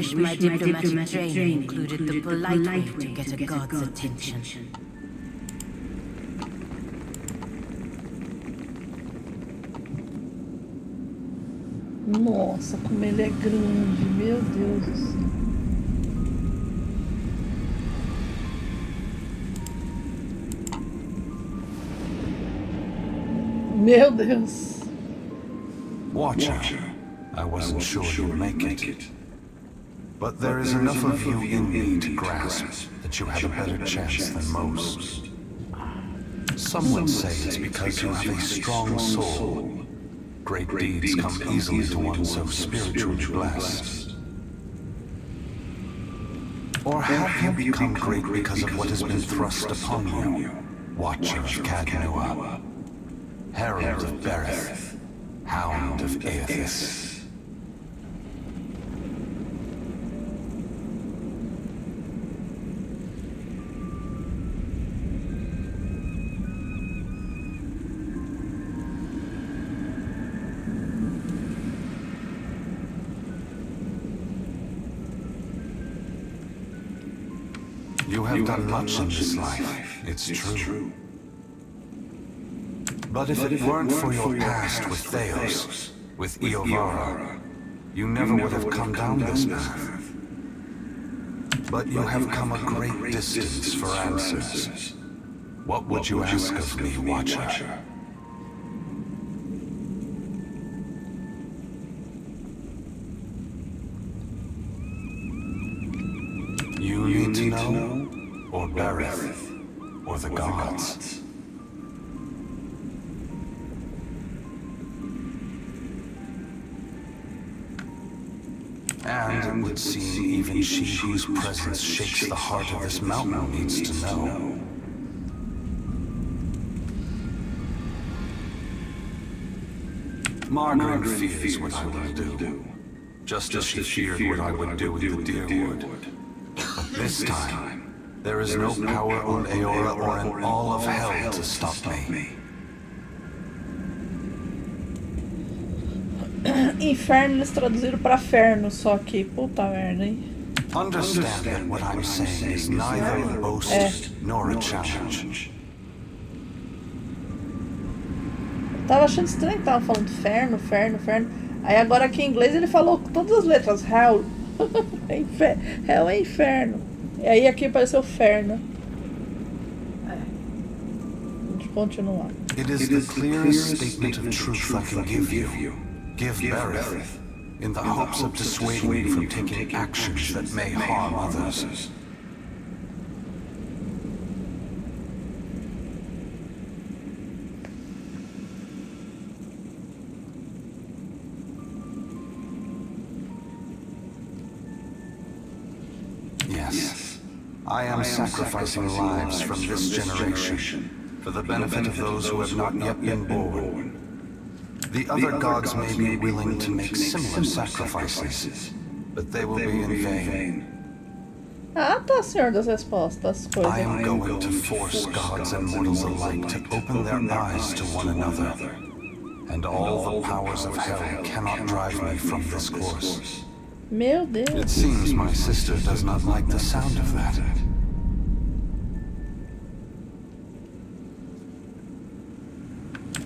wish my diplomatic training included the polite way to get a god's attention. Nossa, como ele é grande, meu Deus do céu. Meu Deus. Watcher, I wasn't sure you'd make it. But there is enough of you in me to grasp that you have a better chance than most. Some would say it's because you have a strong soul. Great deeds come easily to one so spiritually blessed. Or have you become great because of what has been thrust upon you? Watcher of Cadnua, Herald of Berith, Hound of Aethys. You have done much in this life, it's true. But if it weren't for your past with Theos, with Iovara, you never would have come down this path. But you have come a great distance for answers. What would you ask of me, Watcher? You need to know, or Berith, or the gods. And it would seem even she whose presence shakes the heart of this mountain needs to know. Margaret fears what I will do, just as she feared what I would do in the Deerwood. But this time, there is no power on Aora or in all of hell to stop me. Inferno eles traduziram pra ferno, só que puta merda, hein? Understand that what I'm saying is neither a boast nor a challenge. Eu tava achando estranho que tava falando ferno, ferno, ferno. Aí agora aqui em inglês ele falou todas as letras, hell. Hell é inferno. E aí aqui apareceu ferno. Vamos continuar. It is the clearest statement of truth I can give you. Give Berith, in the hopes of dissuading you from taking actions that may harm others. Yes, I am sacrificing lives from this generation for the benefit of those who have not yet been born. The other gods may be willing to make similar sacrifices, but they will be in vain. Ah, tá, senhor das respostas. I am going to force gods and mortals alike to open their eyes to one another, and all the powers of hell cannot drive me from this course. Meu Deus. It seems my sister does not like the sound of that.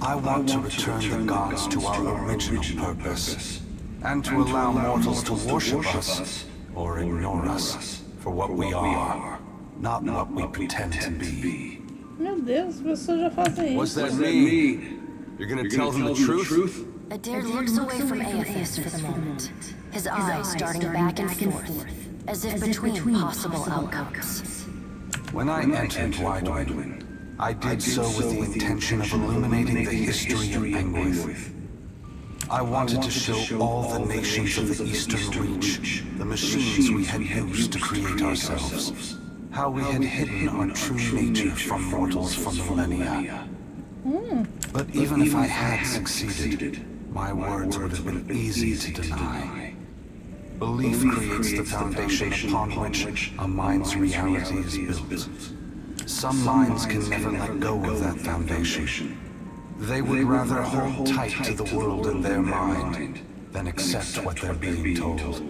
I want to return the gods to our original purpose, and to allow mortals to worship us, or ignore us, for what we are, not what we pretend to be. Meu Deus, as pessoas já fazem isso. What's that mean? You're gonna tell them the truth? Adair looks away from Aethys for the moment, his eyes darting back and forth, as if between possible outcomes. When I entered Widewin, I did so with the intention of illuminating the history of Penguith. I wanted to show all the nations of the Eastern Reach the machines we had used to create ourselves, how we had hidden our true nature from mortals for millennia. But even if I had succeeded, my words would have been easy to deny. Belief creates the foundation upon which a mind's reality is built. Some minds can never let go of that foundation. They would rather hold tight to the world in their mind than accept what they're being told.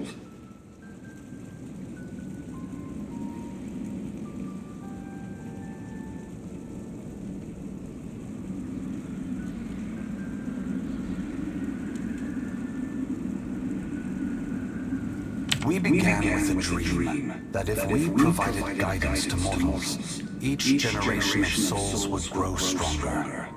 We began with a dream that if we provided guidance to mortals, each generation of souls would grow stronger.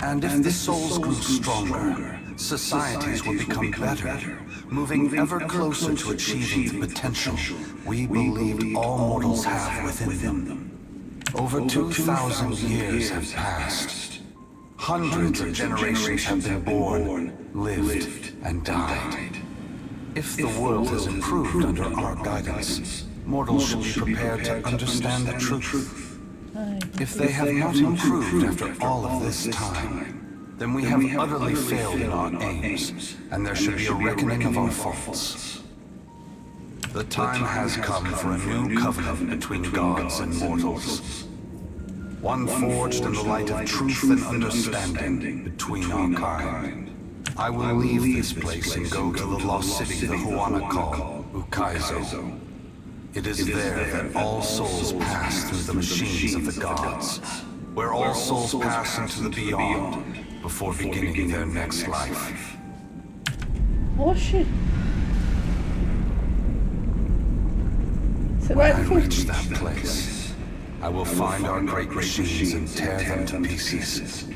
And if the souls grew stronger, societies would become better, moving ever closer to achieving the potential we believed all mortals have within them. Over 2,000 years have passed. Hundreds of generations have been born, lived, and died. If the world has improved under our guidance, mortals should be prepared to understand the truth. If they have not improved after all of this time, then we have utterly failed in our aims, and there should be a reckoning of our faults. The time has come for a new covenant between gods and mortals. One forged in the light of truth and understanding between our kind. I will leave this place and go to the lost city the Huana call Ukaizo. It is there that all souls pass through the machines of the gods, where all souls pass into the beyond before beginning their next life. Oxi. Você When vai I fugir. reach that place, I will find our great machines and tear them to pieces.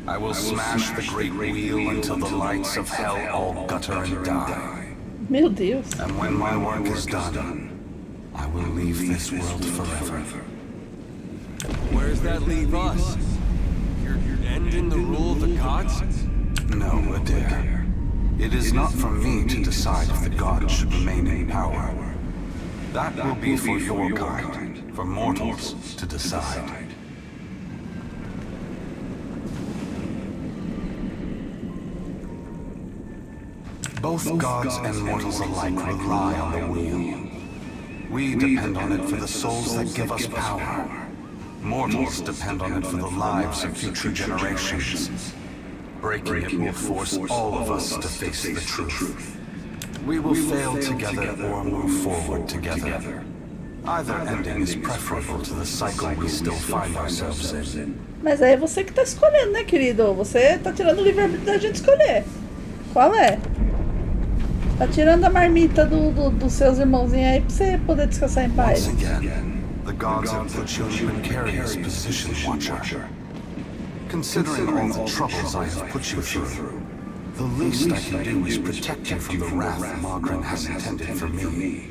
I will smash the great wheel until the lights of hell all gutter and die. Meu Deus. And when my work is done, I will leave this world forever. Where does that leave us? You're ending the rule of the gods? No, Adair. It is not for me to decide if the gods should remain in power. That will be for your kind, for mortals to decide. Both gods and mortals alike rely on the wheel. We depend on it for the souls that give us power. Mortals depend on it for the lives of future generations. Breaking it will force all of us to face the truth. We will fail together or move forward together. Either ending is preferable to the cycle we still find ourselves in. Mas aí é você que tá escolhendo, né, querido? Você tá tirando o livre-arbítrio da gente escolher. Qual é? Tá tirando a marmita dos seus irmãozinhos aí pra você poder descansar em paz. Once again, the gods have put you in a precarious position, Watcher. Considering all the troubles I have put you through, the least I can do is protect you from the wrath Margaret has intended for me.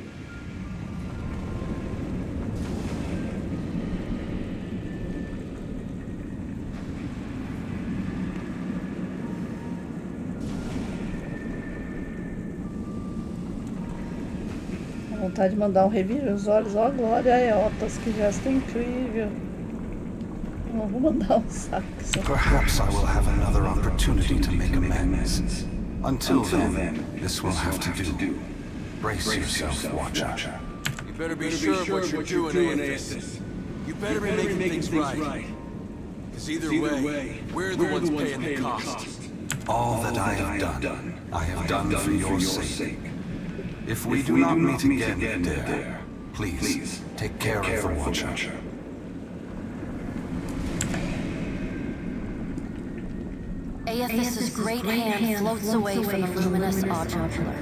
Vontade de mandar revira os olhos, ó, Glória, Eotas, que gesto incrível. Não, vou mandar saco. Perhaps I will have another opportunity to make amends. Until then, this will have to do. Brace yourself, Watcher. You better be sure of what you're doing, Aethys. You better be making things right. Because either way, we're the ones paying the cost. All that I have done for your sake. If we do not meet again, Adair, please take care of the Watcher. Aethys' great hand floats away from the luminous Audra pillar.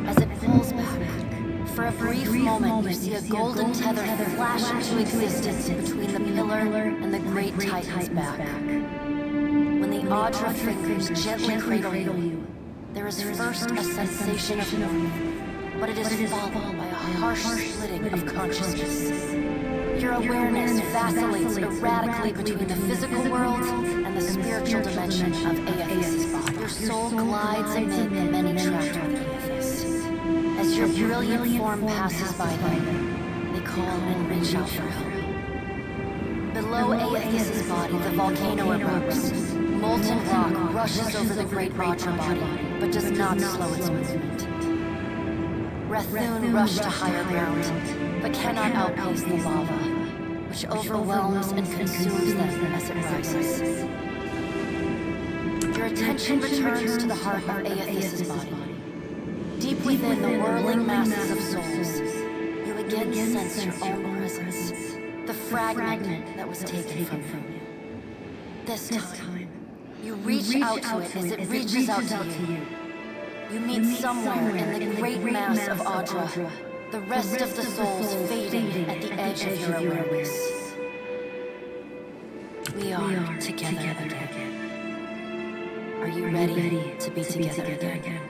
As it pulls back, for a brief moment you see a golden tether flash into existence between the pillar and the great Titan's back. When the Audra fingers gently cradle you, there is first a sensation of warmth, but it is followed by a harsh splitting of consciousness. Your awareness vacillates erratically between the physical world and the spiritual dimension of Aethys' body. Your soul glides amid the many-tracked Aethys. As your brilliant form passes by them, they call and reach out for help. Below Aethys' body, the volcano erupts. Molten rock rushes over the great Audra body, but does not slow its movement. Rethune rush to higher ground, but cannot outpace the lava, which overwhelms and consumes them as it rises. Your attention returns to the heart of Aethys' body. Deep within the whirling masses of souls, you again sense your own presence, the fragment that was taken from you. This time, you reach out to it as it reaches out to you. You meet somewhere in the great mass of Audra, the rest of the souls fading at the edge of your awareness. We are together again. Are you ready to be together again?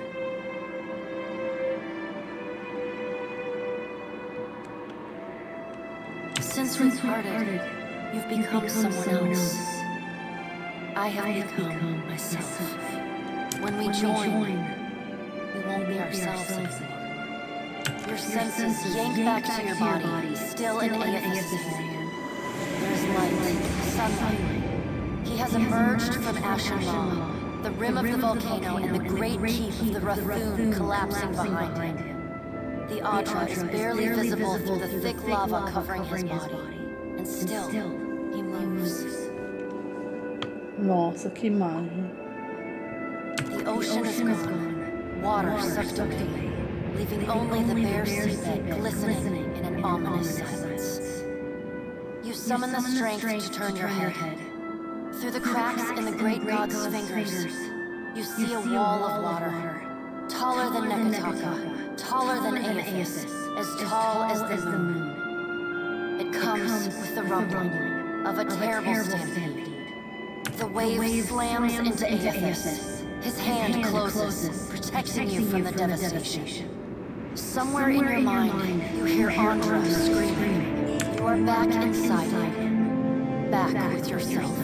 Since we parted, you've become someone else. I have become myself. When we join, we won't be ourselves anymore. Your senses yank back to your body, still in Aethys' hand. There's light, sunlight. He has emerged from Ashen Law, the rim of the volcano and the great keep of the Rathoon collapsing behind him. The Audra is barely visible through the thick lava covering his body. And still, he moves. Nossa, que imagem. The ocean is gone, water sucked away, leaving only the bare seabed glistening in an ominous silence. You summon the strength to turn your head. Through the cracks in the great god's fingers, you see a wall of water, taller than Nekataka, taller than Aethys, as tall as the moon. It comes with the rumbling of a terrible stampede. The wave slams into Aethys. His hand closes, protecting you from the devastation. Somewhere in your mind, you hear Audra screaming. You are back inside him, back with yourself.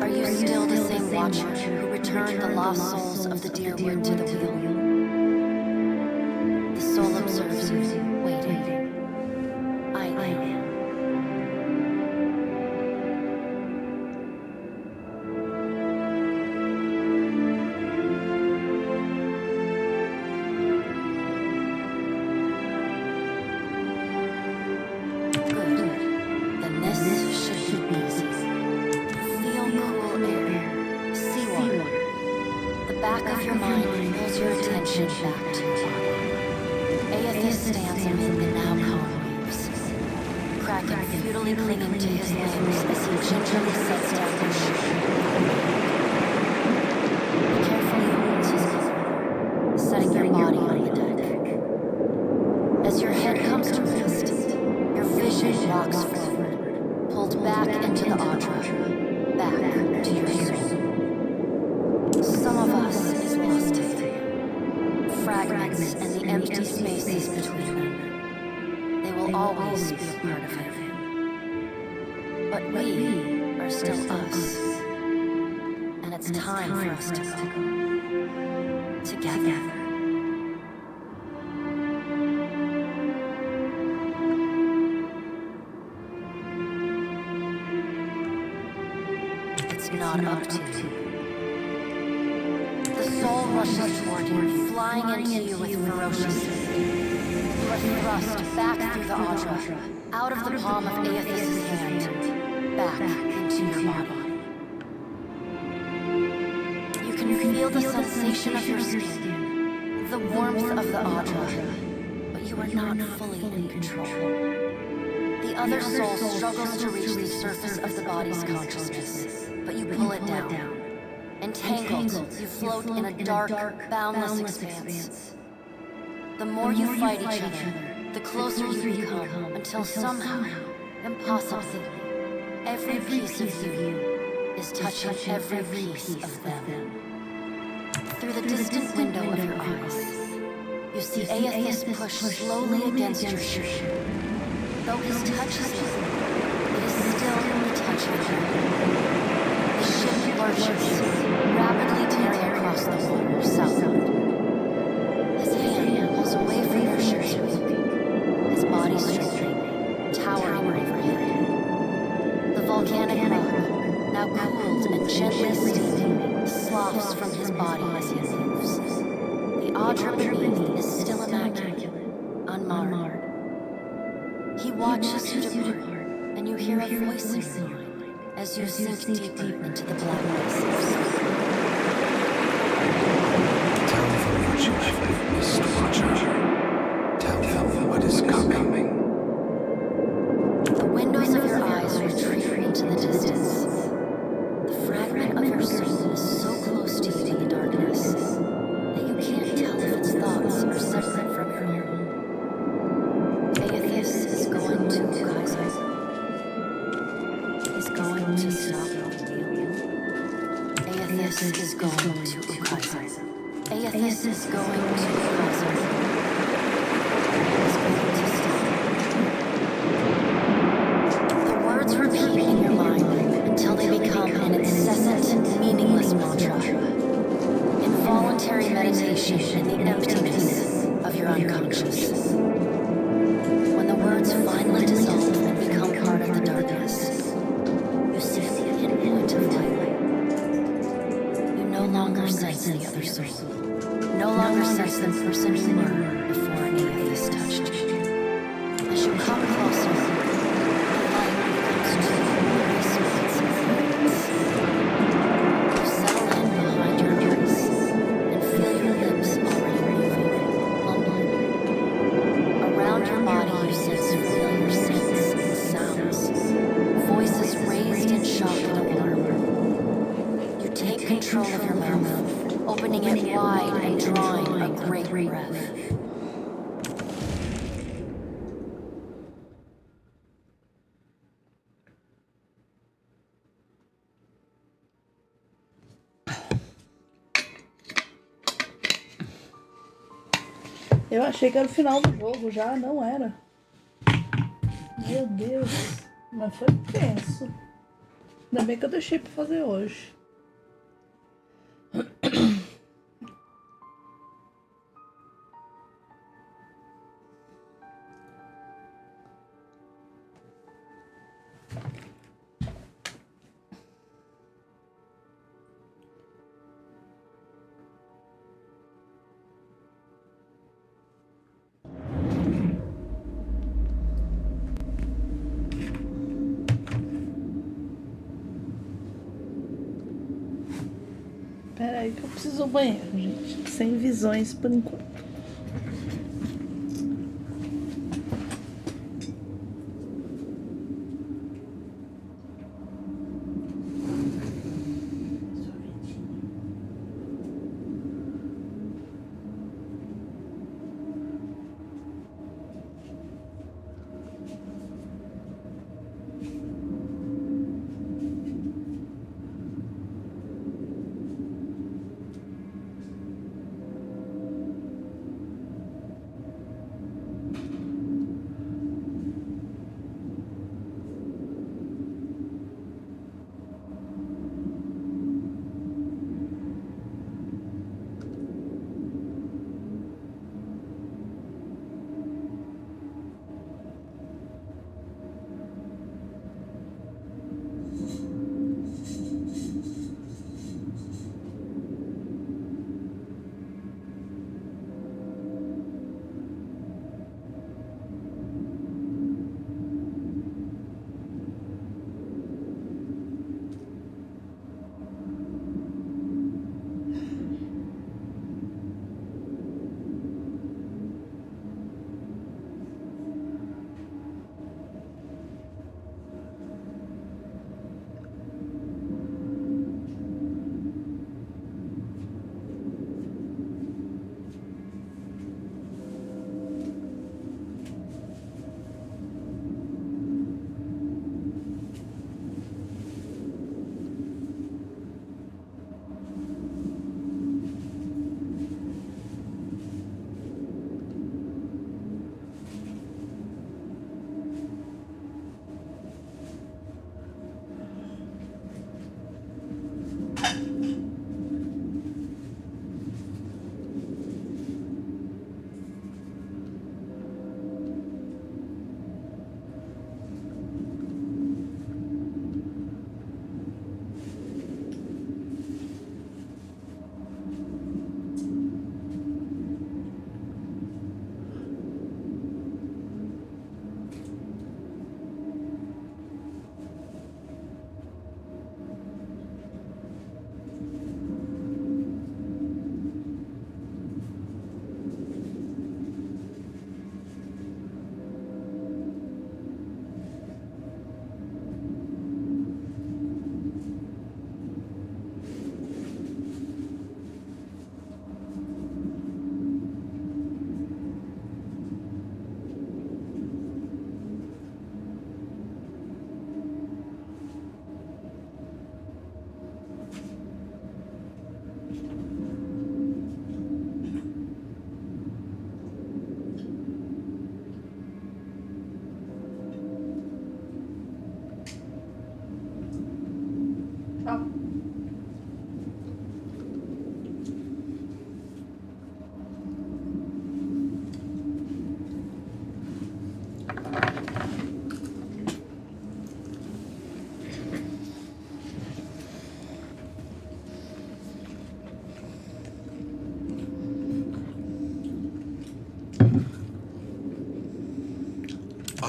Are you still the same watcher who returned the lost souls of the Deerwood to the wheel? The soul observes you, waiting. I am. Back to your body. Aethys stands amid the now calm waves. Kraken futilely clinging to his limbs as he gingerly sets down his shoe. He carefully opens his cover, setting your body on the deck. As your head comes to rest, your vision rocks forward, pulled back into the Audra, back to your soul. Some of us is lost to him. Fragments and the empty spaces between them. They will always be a part of him. But we are still us. And it's time for us to go. Together. It's not up to you. The soul rushes toward you, flying into you with ferocious speed. You are thrust back through the Audra, out of the palm of Aethys' hand, back into your body. You can feel the sensation of your skin, the warmth of the Audra, but you are not fully in control. The other soul struggles to reach the surface of the body's consciousness, but you pull it down. Entangled, you float in a dark, boundless expanse. The more you fight each other, the closer you become, until somehow, impossibly, every piece of you is touching every piece of them. Through the distant window of your eyes, you see Aethys push slowly against your ship. Though his touch is light, it is still the touch of you. The ship lurches, rapidly tearing across the water southward. His hand pulls away from your shirt, his body straightening, towering overhead. The volcanic rock, now cooled and gently steaming, sloughs from his body as he moves. The Audra beneath is still immaculate, unmarred. He watches you depart, and you hear a voice in your mind as you sink deeper into the blackness of sleep. Tell them what you have witnessed, Watcher. Tell them what is coming. The windows of your eyes retreat into the distance. The fragment of your soul is so close to you in the darkness that you is going to Ukaiser. Aethys is going to Ukaiser. Is going to stop. The words repeat in your mind until they become an incessant, meaningless mantra. Involuntary meditation in the emptiness of your unconscious. When the words finally dissolve and become part of the darkness, you see the endpoint of light. You no longer sense the other soul. No longer sense the person you were before Aethys touched you. As you come closer, the light becomes too responsive. You settle in behind your eyes and feel your lips already moving, mumbling. Around your body you sense familiar scents and sounds, voices raised in shock and alarm. You take control of your mouth, opening it wide and drawing a great breath. Eu achei que era o final do jogo já, não era. Meu Deus, mas foi tenso. Ainda bem que eu deixei pra fazer hoje. Pera aí que eu preciso do banheiro, gente. Sem visões por enquanto.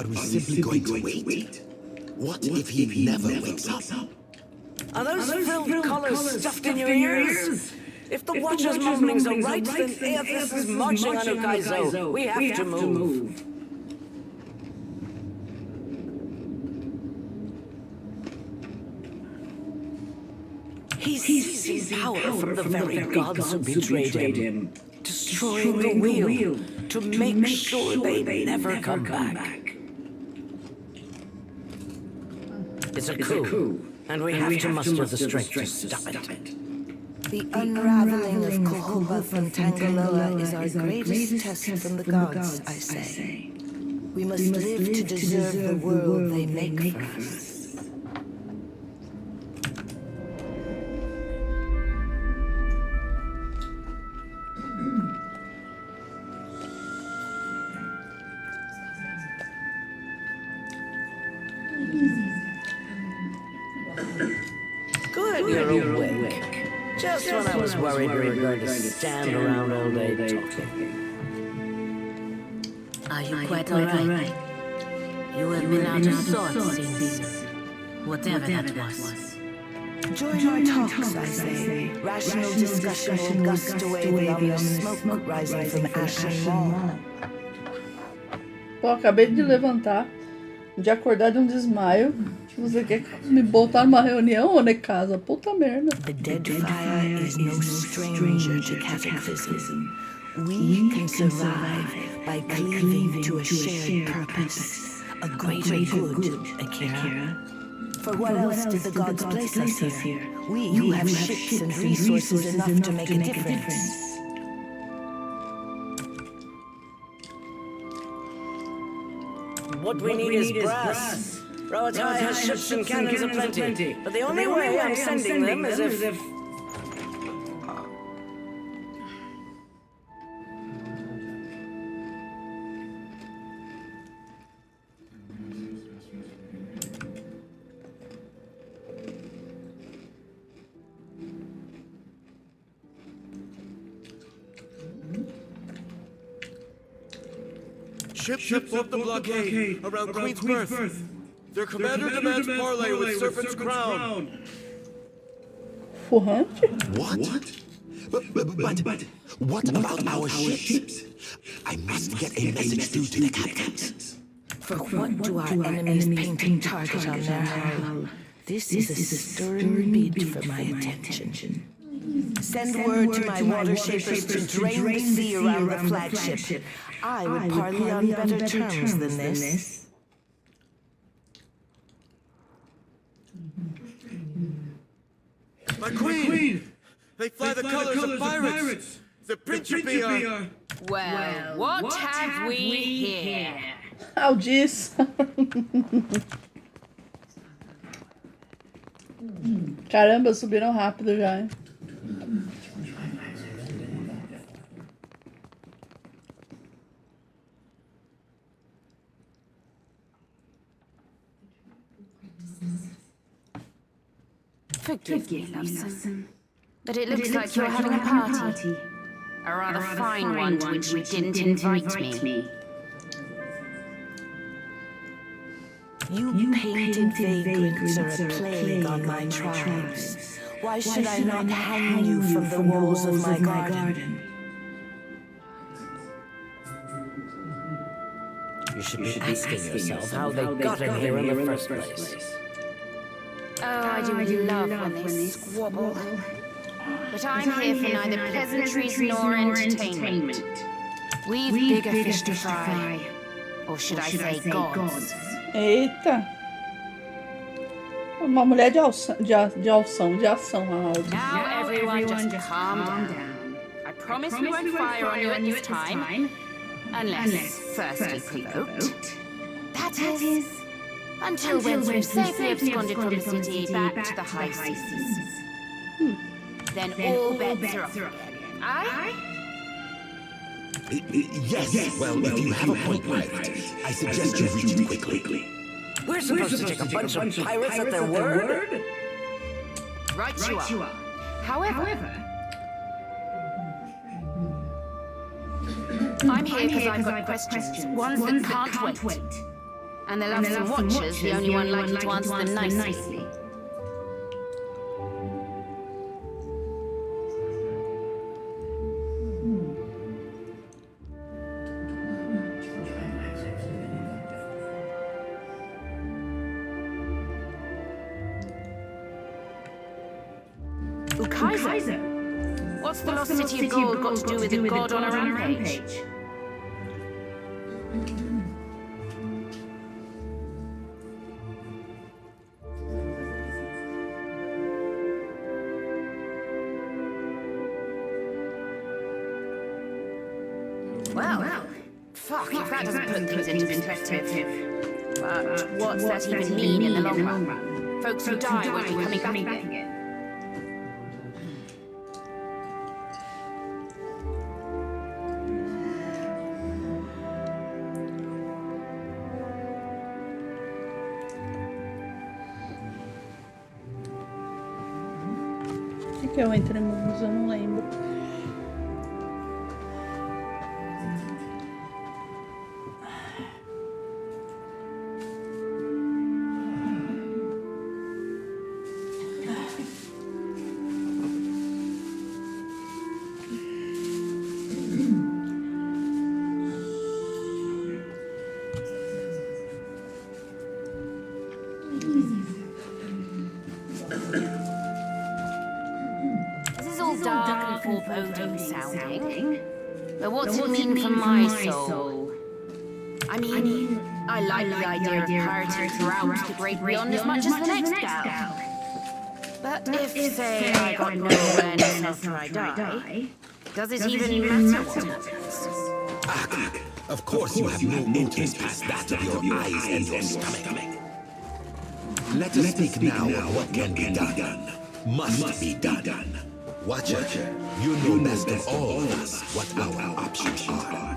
Are we simply going to wait? What if he never wakes up? Are those filled collars stuffed in your ears? If the Watcher's mumblings are right, then Aethys is marching on Ukaizo. We have to move. He's seizing power from the very gods who betrayed him, destroying the wheel to make sure they never come back. It's a coup, and we have to muster the strength to stop it. The unraveling of Kohoba from Tangaloa is our greatest test from the gods, I say. We must live to deserve the world they make for us. Good, you're awake. Just when I was worried we were going to stand around all day talking. Are you quite alright? You have been out of sorts since whatever that was. Join our talks, I say. Rational discussion will gust away the ominous smoke rising from Ashen Mall. Pô, acabei de levantar, de acordar de um desmaio. Você quer me botar numa reunião ou na casa? Puta merda. The dead fire is no stranger to cataclysm. We can survive by cleaving to a shared purpose, a greater good, Akira. For what else did the gods place us here? We who have ships and resources enough to make a difference. What we need is brass. Roatai has ships and cannons aplenty, but the only way I'm sending them is if... Ships off the blockade around Queen's Berth. Their commander demands parley with Serpent's Crown. Forrante? What? But what about our ships? I must get a message through to the captains. For what do our enemies paint a target on their hull? This is a stern bid for my attention. Send word to my water shapers to drain the sea around the flagship. I would parley on better terms than this. My queen! They fly the colors of pirates! The Principe are... Well, what have we here? Aldis. Caramba, subiram rápido já, hein? Forgive me, Loveson, but it looks like you're having a party. A rather fine one to which you didn't invite me. You painted vagrants are a plague on my tribes. Why should I not hang you from the walls of my garden? You should be asking yourself how they got in here in the first place. Oh, I do love when they squabble. But I'm here for neither pleasantries nor entertainment. We've bigger fish to fry. Or should I say gods? Eita. Uma mulher de ação, Aldi. Now everyone just calm down. I promise we won't fire on you at this time. Unless firstly provoked. That is... Until we've safely absconded from the city back to the high seas. Then all bets are off again. Aye? Yes, well, if you have a point, Pirate, I suggest you reach it quickly. We're supposed to take a bunch of pirates at their word? Right you are. However, I'm here because I've got questions. Ones that can't wait. And they'll have some watchers, the only one likely to answer them nicely. Kaiser. What's the lost city of gold got to do with a god on a rampage? Well, fuck, if that doesn't put things into perspective. But what's that even mean in the long run? Folks who die won't be coming back again. Que é o Entre Mundos, eu não lembro. Dark and foreboding sounding. But what's it mean for my soul? I mean, I like the idea of pirating throughout the Great Beyond as much as the next gal. But if, say, I got no awareness after I die, does it even matter what happens? Of course you have no interest past that of your eyes and your stomach. Let us speak now of what can be done. Must be done. Watcher, you know best of all of us what our options are.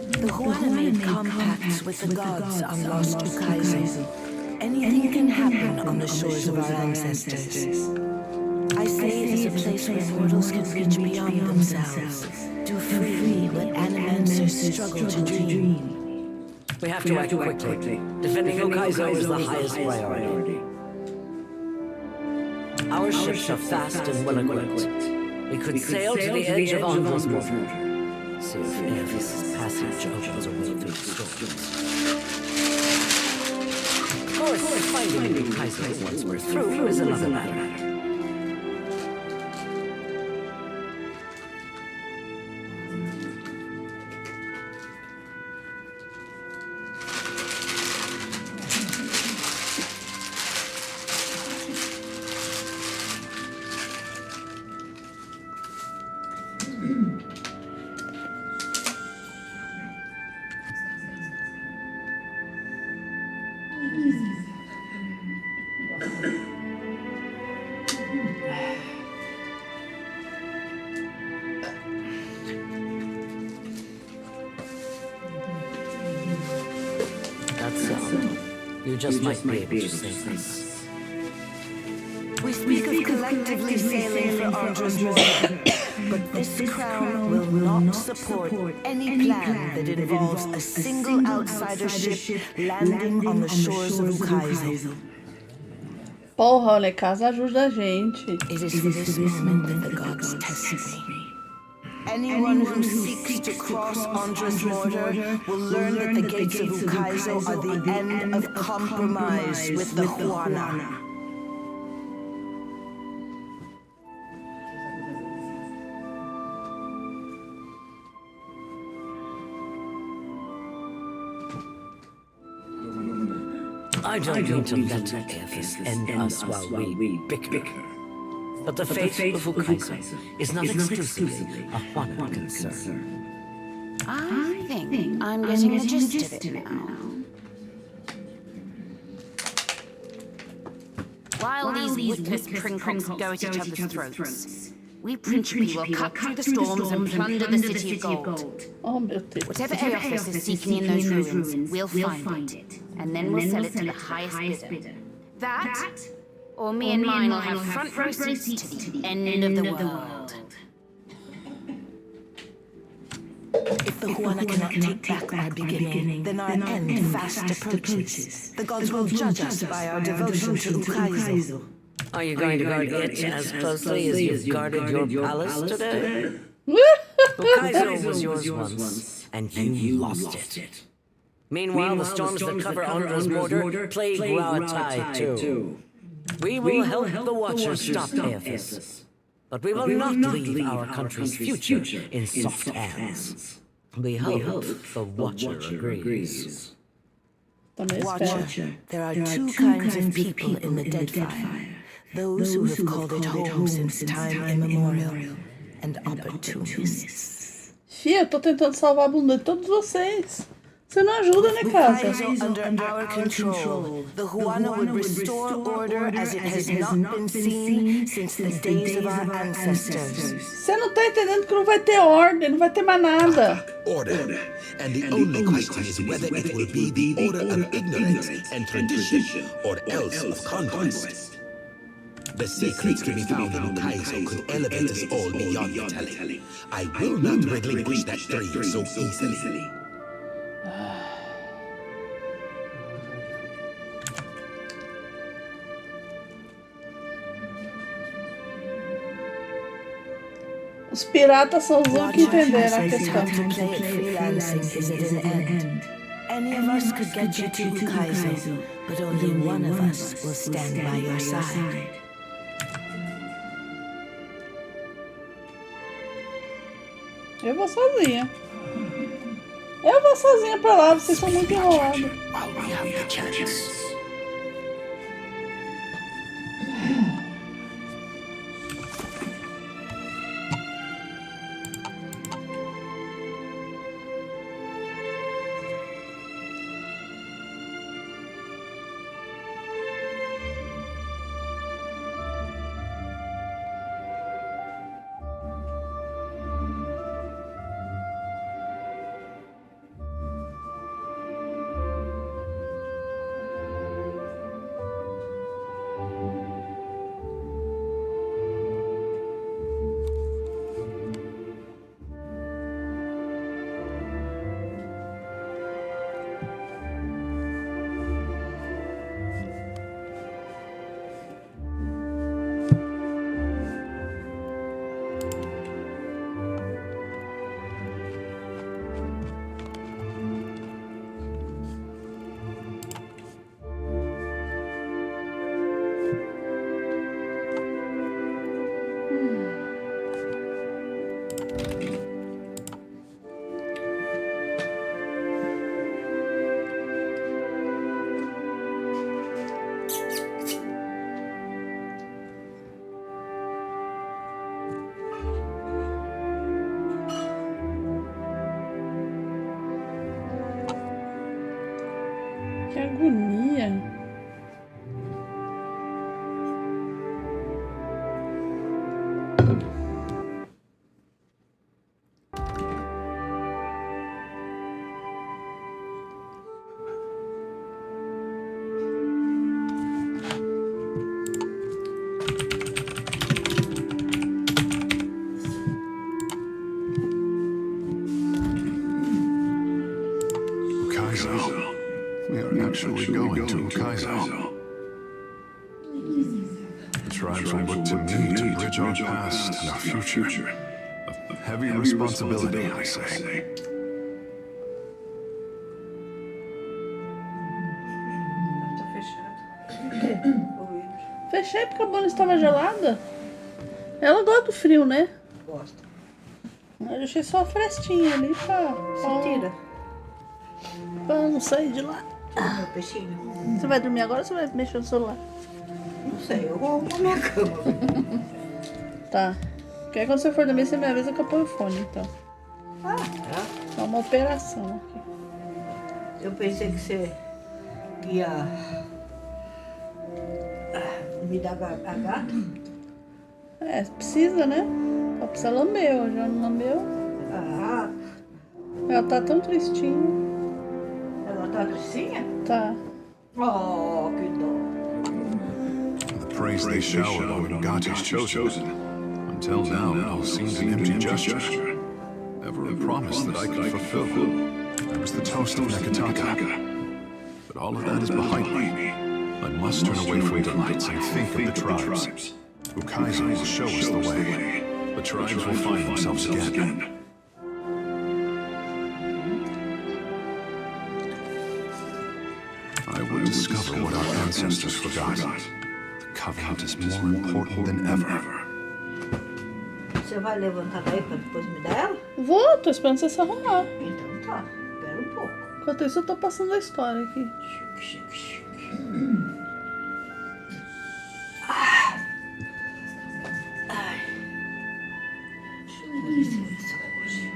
The Huana made compacts with the gods on Lost Ukaizo. Anything can happen on the shores of our ancestors. I say it is a place where mortals can reach beyond themselves, do freely what animancers struggle to dream. We have to act quickly. Defending Ukaizo is the highest priority. Our ships are fast and well equipped. We could sail to the edge of Andros Mortar. See if Aeolus' passage opens a way through the storms. Of course, finding Ukaizo once we're through is another matter. You just might be able to save us. We speak of collectively sailing for Andros Mortar, but this crown will not support any plan that involves a single outsider ship landing on the shores of Ukaizo. Porra, olha, casa ajuda a gente. It is for this moment that the gods test me. Anyone who seeks to cross Andros Mortar will learn that the gates of Ukaizo are the end of compromise with the Huana. I don't mean to let Aeolus end us while we bicker. But the fate of Ukaizo is not exclusively a Huana concern. I think I'm getting the gist of it now. While these witless princocks go at each other's throats, we principally will cut through the storms and plunder the city of gold. Oh, meu Deus. Whatever Aeolus is seeking in those ruins, we'll find it, and then we'll sell it to the highest bidder. That, or me and mine will have front row seats to the end of the world. the Huana cannot take back our beginning, then our end fast approaches. The gods will judge us by our devotion to Ukaizo. Are you going to guard it as closely as you've guarded your palace today? Ukaizo was yours once, and you lost it. Meanwhile, the storms that cover Ondra's border plague Rauatai too. We will help the Watchers stop Aethys, but we will not leave our country's future in soft hands. We hope the Watcher agrees. Watcher, there are two kinds of people in the Deadfire. Those who have called it home since time immemorial, and opportunists. Fia, eu tô tentando salvar a bunda de todos vocês. Você não ajuda, né, casa? Under our control, the Huana would restore order as it has not been seen since the days of our ancestors. Você não tá entendendo que não vai ter ordem, não vai ter mais nada. Order. And the only question is whether it will be the order of ignorance and tradition, or else of conquest. The secrets to be found in Ukaizo could elevate us all beyond the telling. I will not relinquish that dream so easily. Os piratas são os únicos que entenderam a questão. Any of us could get you to Ukaizo, but only one of us will stand by your side. Eu vou sozinha. Eu vou sozinha pra lá, vocês são muito enrolados. While we have the chance. Que agonia. We are actually going to Ukaizo. The tribes will look to me to bridge our past and our future. A heavy responsibility, I say. Fechei porque a bunda estava gelada. Ela gosta do frio, né? Gosta. Eu deixei só a frestinha ali pra... Se tira. Pra não sair de lá. Meu peixinho. Você vai dormir agora ou você vai mexer no celular? Não sei, eu vou na minha cama. Tá. Porque aí quando você for dormir, você me avisa que eu ponho o fone, então. Ah, tá. É uma operação aqui. Eu pensei que você ia me dar a gata. É, precisa, né? Só precisa lamber, hoje ela não lambeu. Ah, Ela tá tão tristinha. ela tá tristinha? Tá. Oh, que dó. The praise they showered on Ngati's chosen. Until now, it all seems an empty gesture. ever a promise that I could fulfill. I was the toast of Nekataka. But all of that is behind me. I must turn away from delights and think of the tribes. Ukaiser will show us the way. The tribes will find themselves again. I will discover what our ancestors forgot. The covenant is more important than ever. Você vai levantar daí pra depois me dar ela? Vou, tô esperando você se arrumar. Então tá, espera um pouco. Enquanto isso, eu tô passando a história aqui. Chique. Ai. Deixa eu ver se isso hoje.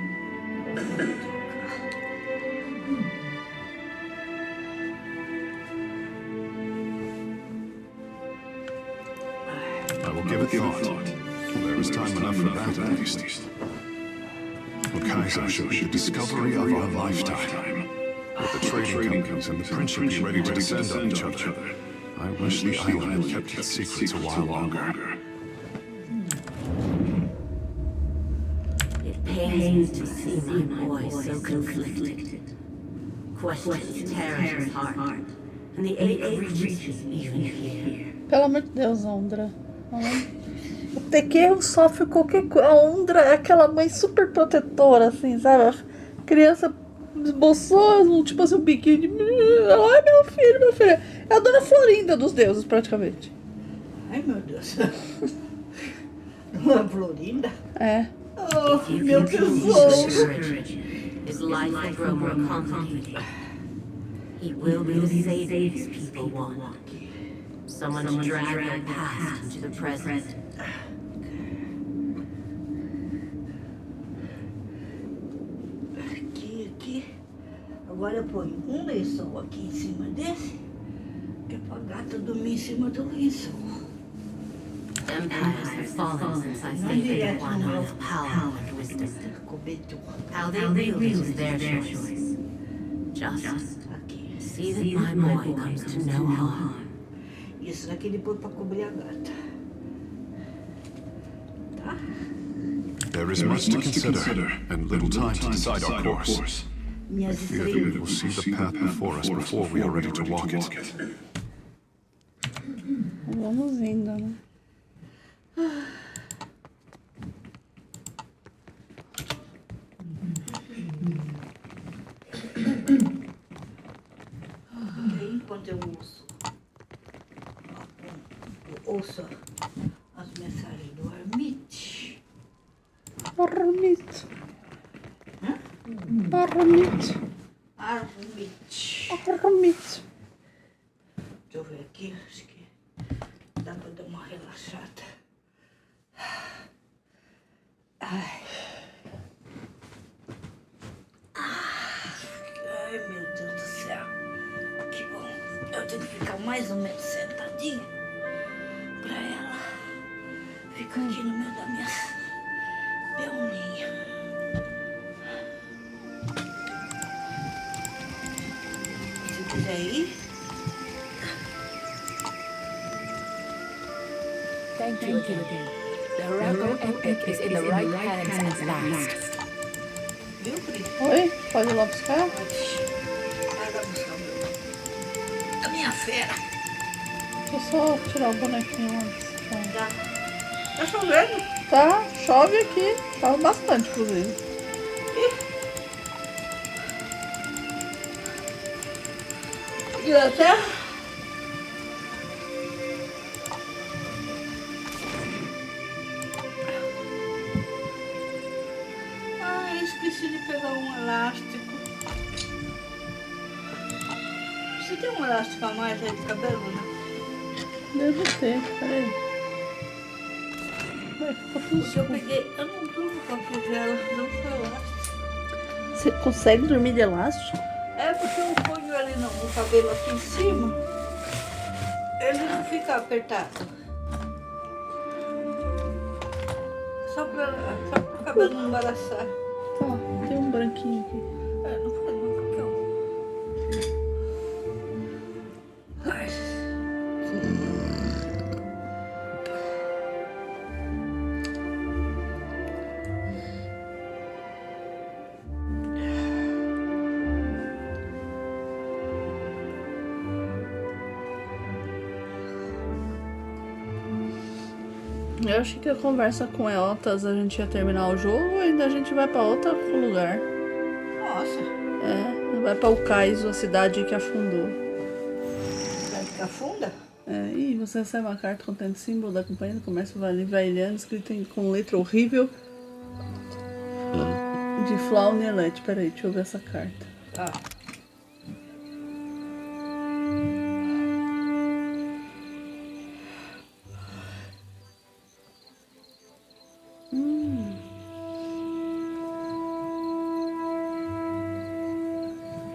I will give it thought. There is time enough for that, at least. Ukaiser should be the discovery of our lifetime. With the trading companies and the principally ready to descend on each other, I wish the island had kept its secrets a while longer. It pains me to see my boy so conflicted. Questions tear at his heart, and the ache reaches even here. Pelo amor de Deus, Ondra. O Tequeiro sofre qualquer coisa. A Ondra é aquela mãe super protetora, assim, sabe? A criança esboçou, tipo assim, um biquinho de... Ai, meu filho. É a dona Florinda dos deuses, praticamente. Ai, meu Deus. Dona Florinda? É. Oh, meu tesouro. His life will grow more complicated. He will be the savior his people want. Someone to drag their past into the present. Aqui. Agora eu ponho um lençol aqui em cima desse, que é pra gata dormir em cima do lençol. Empires have fallen since I favored one of power and wisdom. How they will is their choice. Just see that my boy comes to no harm. Isso daqui depois pra cobrir a gata. Tá? There is much to consider, and little time to decide our course. I fear that we will see the path before us before we are ready to walk it. Vamos indo, né? Enquanto eu ouço as mensagens do Armite. Armite. Deixa eu ver aqui, acho que dá pra dar uma relaxada. Ai, meu Deus do céu. Que bom. Eu tenho que ficar mais ou menos sentadinha pra ela ficar aqui no meio da minha perninha. Se quiser ir. Thank you again. The Rago epic is in the right hands at last. Viu, Pri? Oi? Pode ir lá buscar? Vai lá buscar a minha fera. Deixa eu só tirar o bonequinho antes. Tá chovendo? Tá, chove aqui. Chove bastante, inclusive. E até? Esqueci de pegar um elástico. Você tem um elástico a mais aí de cabelo, né? Deve ter, peraí. Porque eu peguei, eu não durmo com a tigela, não com elástico. Você consegue dormir de elástico? É porque eu ponho ali no cabelo aqui em cima, ele não fica apertado. Só pra o cabelo não embaraçar. Tá, tem um branquinho aqui. É, não foi não, qualquer um. Ai. Eu achei que a conversa com Eotas a gente ia terminar o jogo ou ainda a gente vai pra outro lugar. Nossa. É, vai pra Ukaizo, a cidade que afundou. Cidade que afunda? É, e você recebe uma carta contendo símbolo da companhia do comércio Vailiano, escrita com letra horrível de Flaunelete. Peraí, deixa eu ver essa carta. Tá.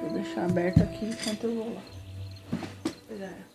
Vou deixar aberto aqui enquanto eu vou lá. Vou pegar ela.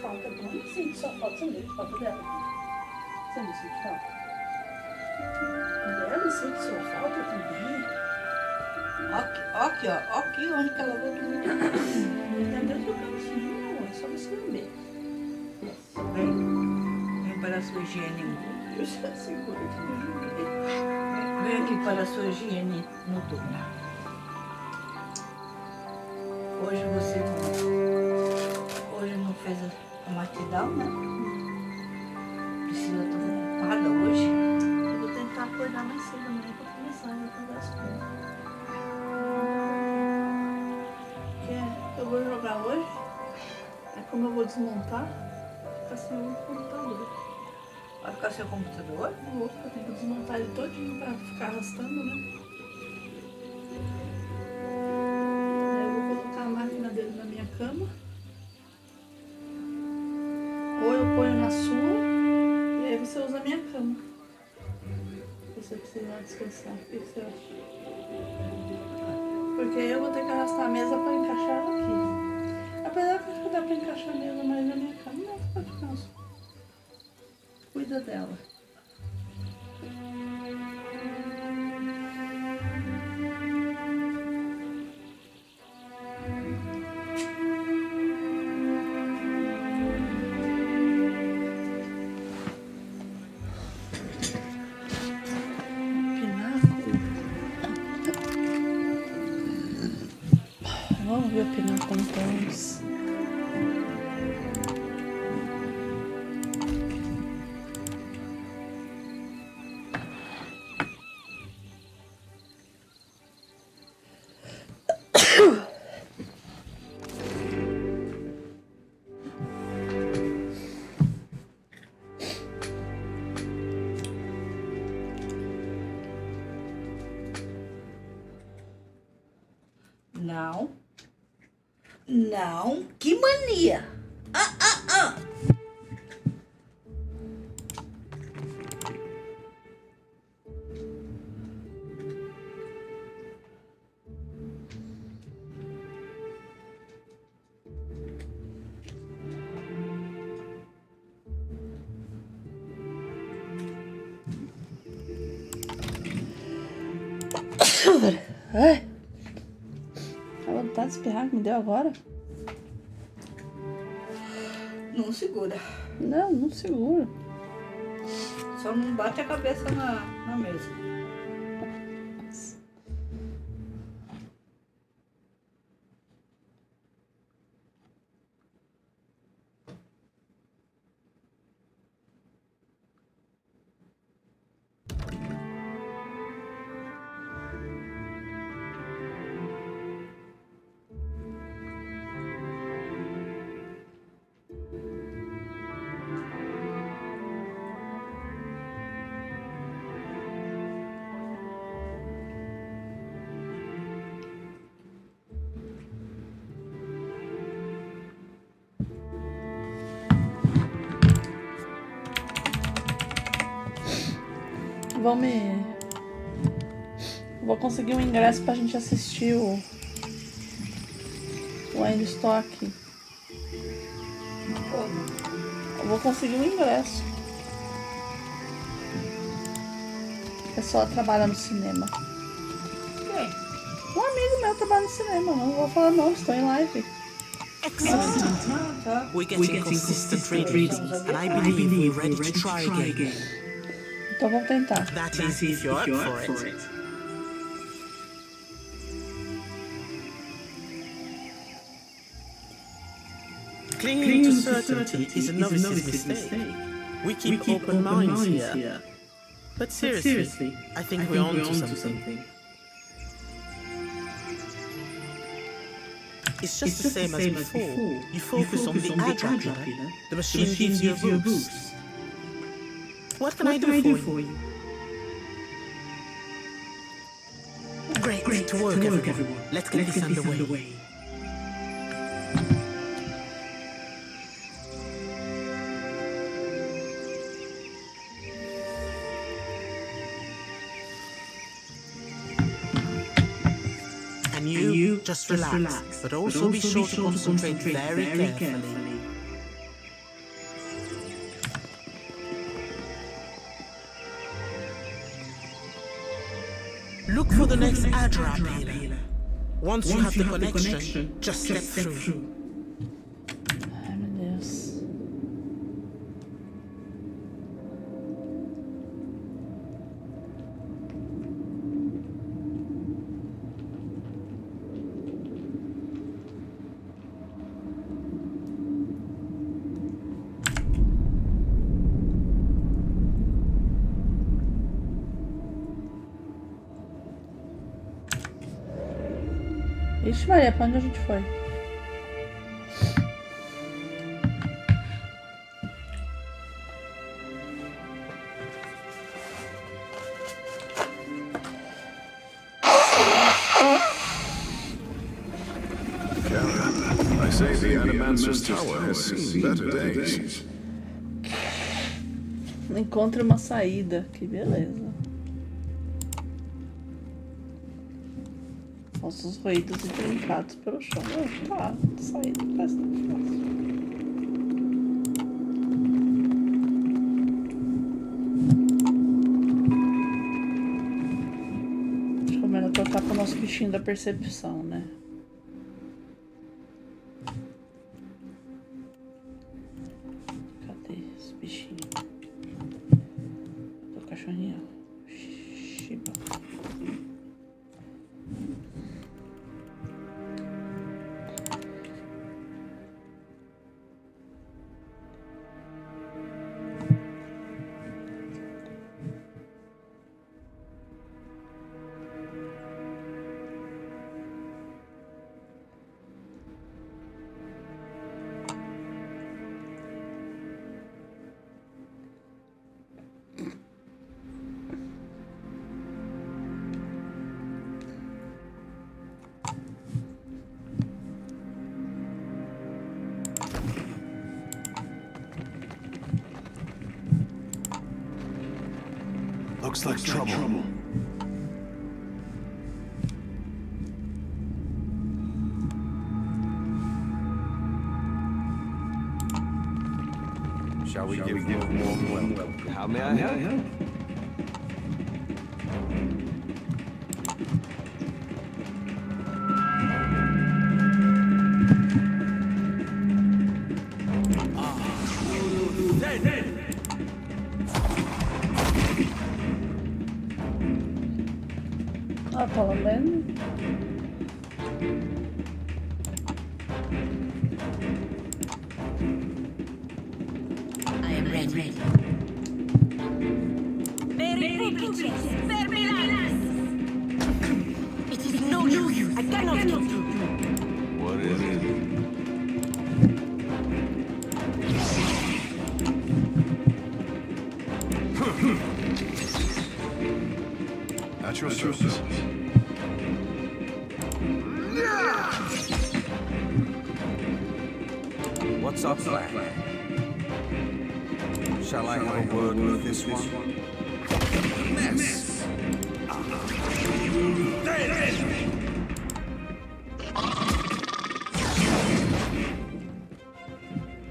Falta, eu não sinto só falta, você não falta dela. Você não sente falta? Dela sente sua falta também. Aqui, ó. Aqui onde que ela vai dormir. Entendeu que eu cantinho, é só você não ver. Vem para a sua higiene. Eu já seguro aqui no joelho. Vem aqui para a sua higiene noturna. Hoje você não fez a matidão, né? Priscila tá ocupada hoje. Eu vou tentar acordar mais cedo amanhã pra começar a fazer as coisas. Eu vou jogar hoje. É como eu vou desmontar, fica sem o computador. Vai ficar seu computador? Eu tenho que desmontar ele todinho pra ficar arrastando, né? Aí eu vou colocar a máquina dele na minha cama. Ou eu ponho na sua, e aí você usa a minha cama. Se você precisar descansar, o que você acha? Porque eu vou ter que arrastar a mesa pra encaixar ela aqui. Apesar que dá pra encaixar a mesa mais na minha cama, não, fica descanso. Cuida dela. Vamos ver o pináculo então. Não. Não. Que mania. Ai, a vontade de espirrar que me deu agora. Não segura. Não, não segura. Só não bate a cabeça na mesa. Vou conseguir um ingresso pra gente assistir o Ainda Estou Aqui. Eu vou conseguir um ingresso. O pessoal trabalha no cinema. Quem? Um amigo meu trabalha no cinema. Não vou falar não, estou em live. Excellent. Tá. We're getting consistent readings, and I believe we're ready to try again. Então vamos tentar. That is, if you're up for it. Clinging to certainty is a novice's mistake. We keep open minds here. But seriously, I think we're on to something. It's just the same as before. You focus on the agile. The machine gives you a boost. What can I do for you? Great work, everyone. Let's get this underway. And you just relax, but also be sure to concentrate very carefully. Look for the next Adra pillar. Once you have the connection, just step through. Ai, meu Deus. Ixi, Maria, pra onde a gente foi? I say the Animancer's tower has seen better days. Encontre uma saída. Que beleza. Ossos roídos e trincados pelo chão. Tá, saída parece tão fácil. Deixa eu melhor trocar pro nosso bichinho da percepção, né? Cadê esse bichinho? Do cachorrinho. Shiba. Looks like trouble. Shall we give you a warm welcome? How may I help? Ah, pelo menos. I am ready. It is no use. I cannot get through. What is it? At your service. What's our plan? Shall I have a word with this one? mess.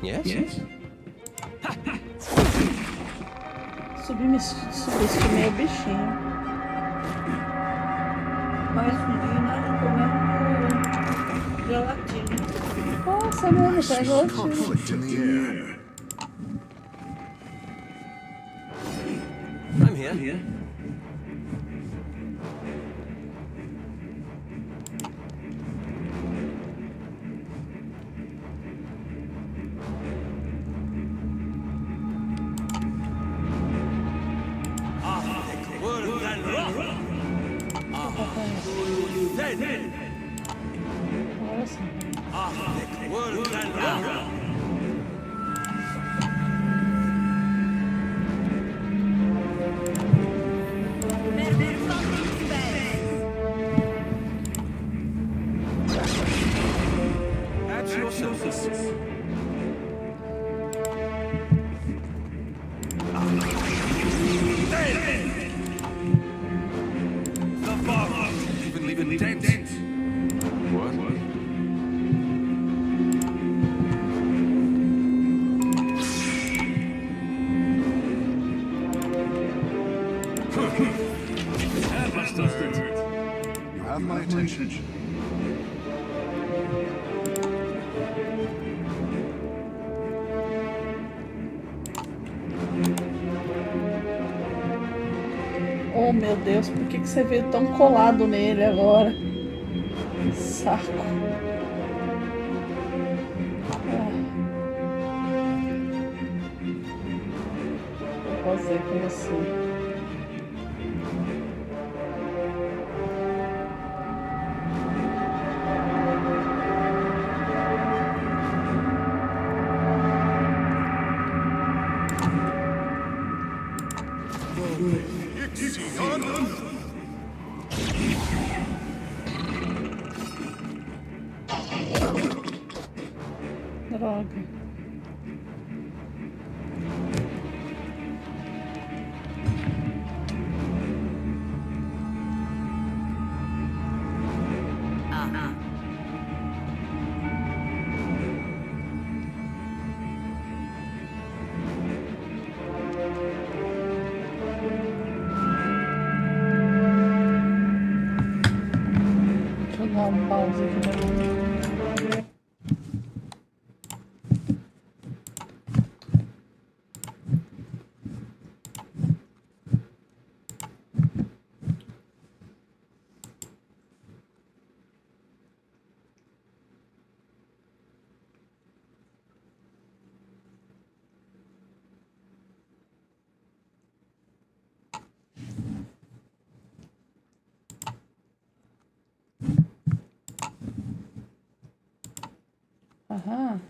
Yes? Subestimei o bichinho. Mais um dia nós comemos gelatina. Nossa, mano, tá gelatina. Conflict in the air. I'm here. At your service. The bomb even leave a dent. What? That must have hurt. You have my attention. Oh meu Deus, por que você veio tão colado nele agora? Saco. Vou fazer com você. Droga. Deixa eu dar um pause aqui pra mim. Aham.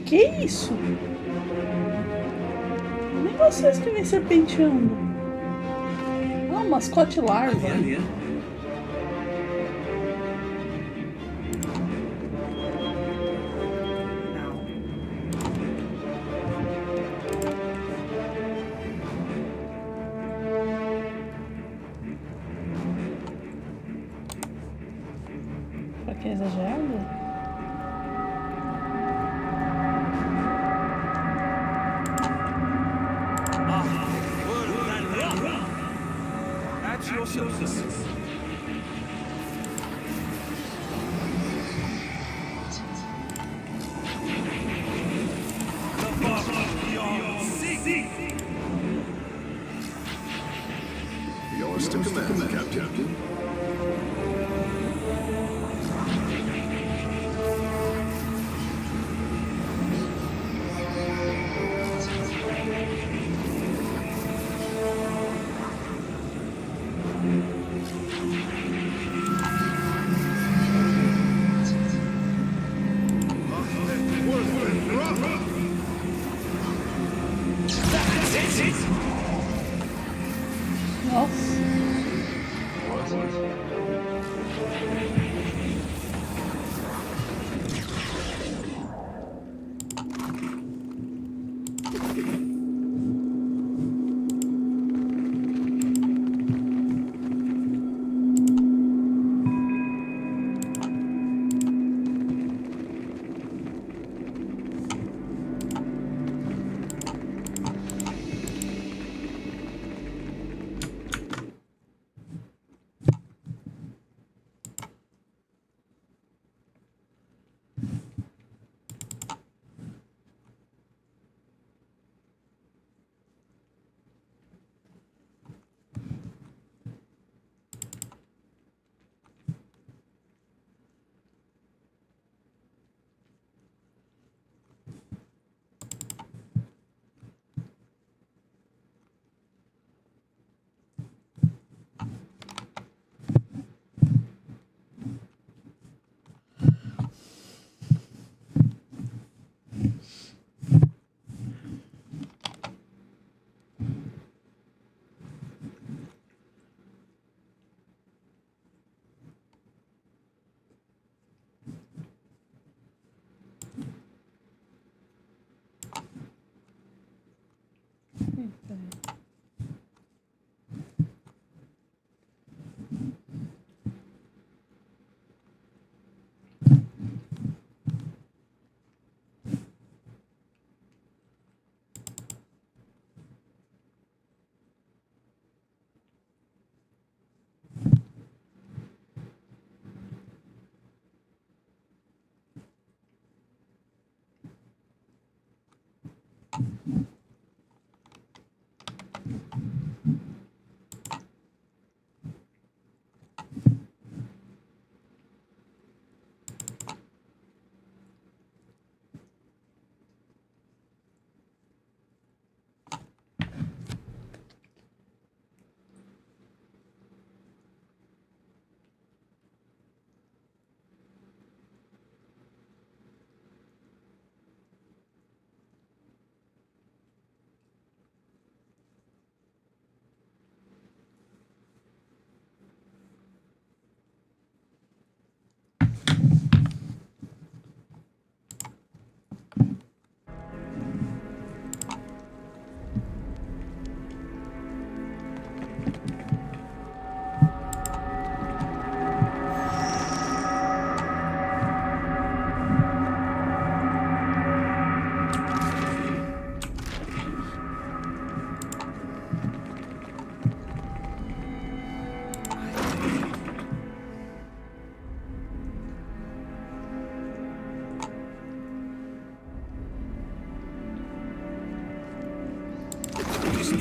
Que isso? Nem vocês que vêm serpenteando. Ah, mascote larva. Pra que é exagerado? At your service. Yours to command, Captain. Nossa.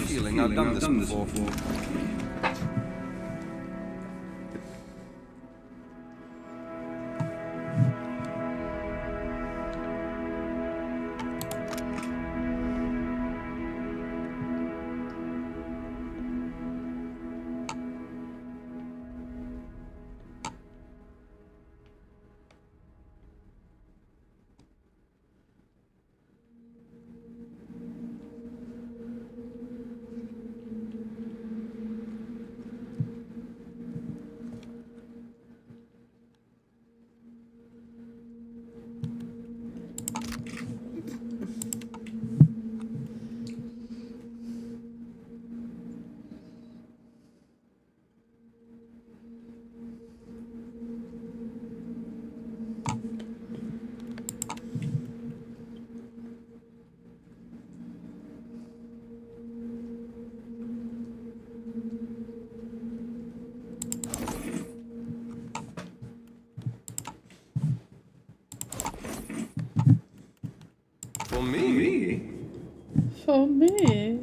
Feeling I've done this before. For me? For me.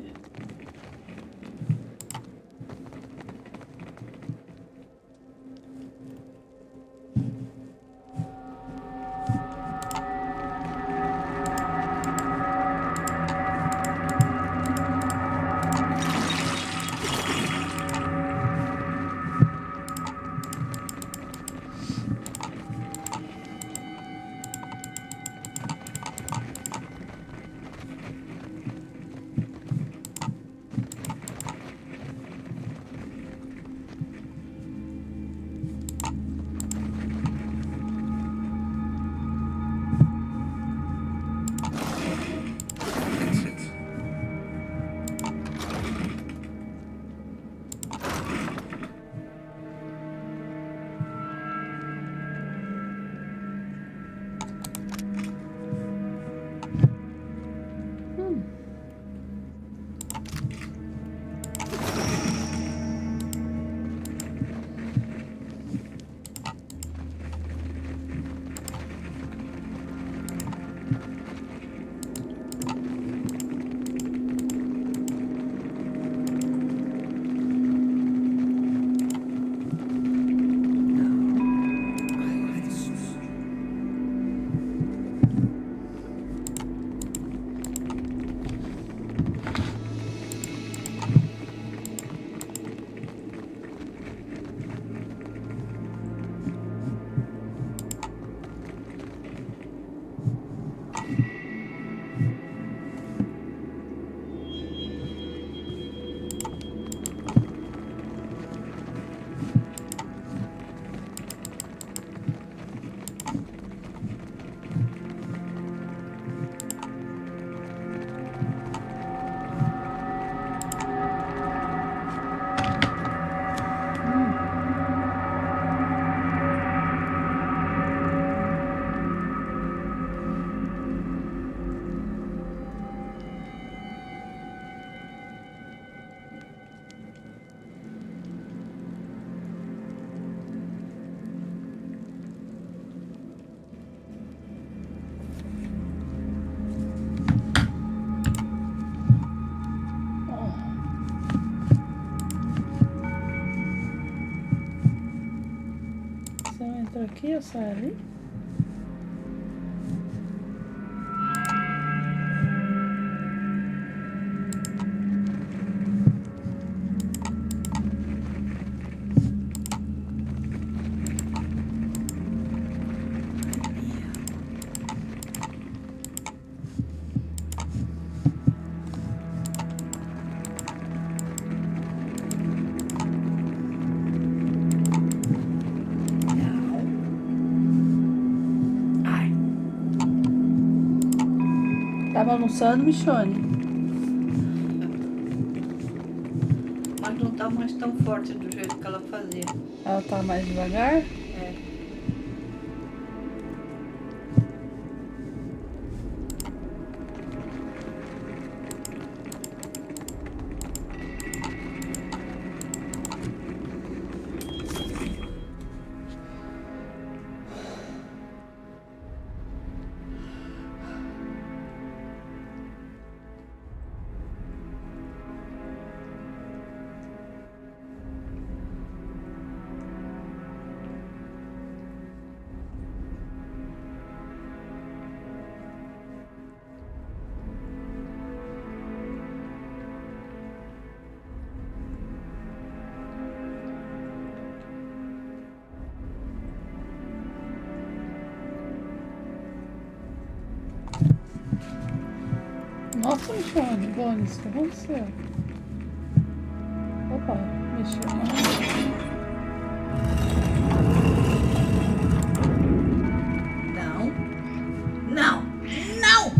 Aqui eu saio ali? Tá balançando, Michone? Mas não tá mais tão forte do jeito que ela fazia. Ela tá mais devagar? É. Nossa, Michone, Bonis, o que aconteceu? Opa, mexeu. Não. Não. Não!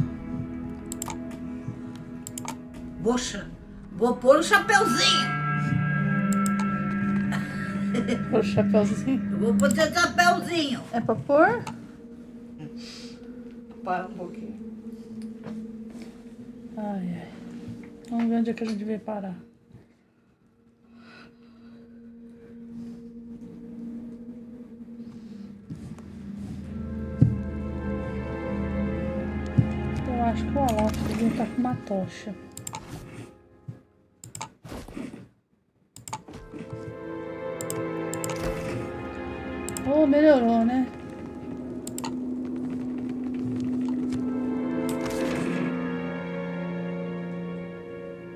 Vou pôr o chapeuzinho. Pôr o chapeuzinho. Eu vou pôr o chapeuzinho. É pra pôr? Para um pouquinho. Ai, ai. Vamos ver onde é que a gente veio parar. Eu Acho que o Olaf devia estar com uma tocha. Oh, melhorou, né?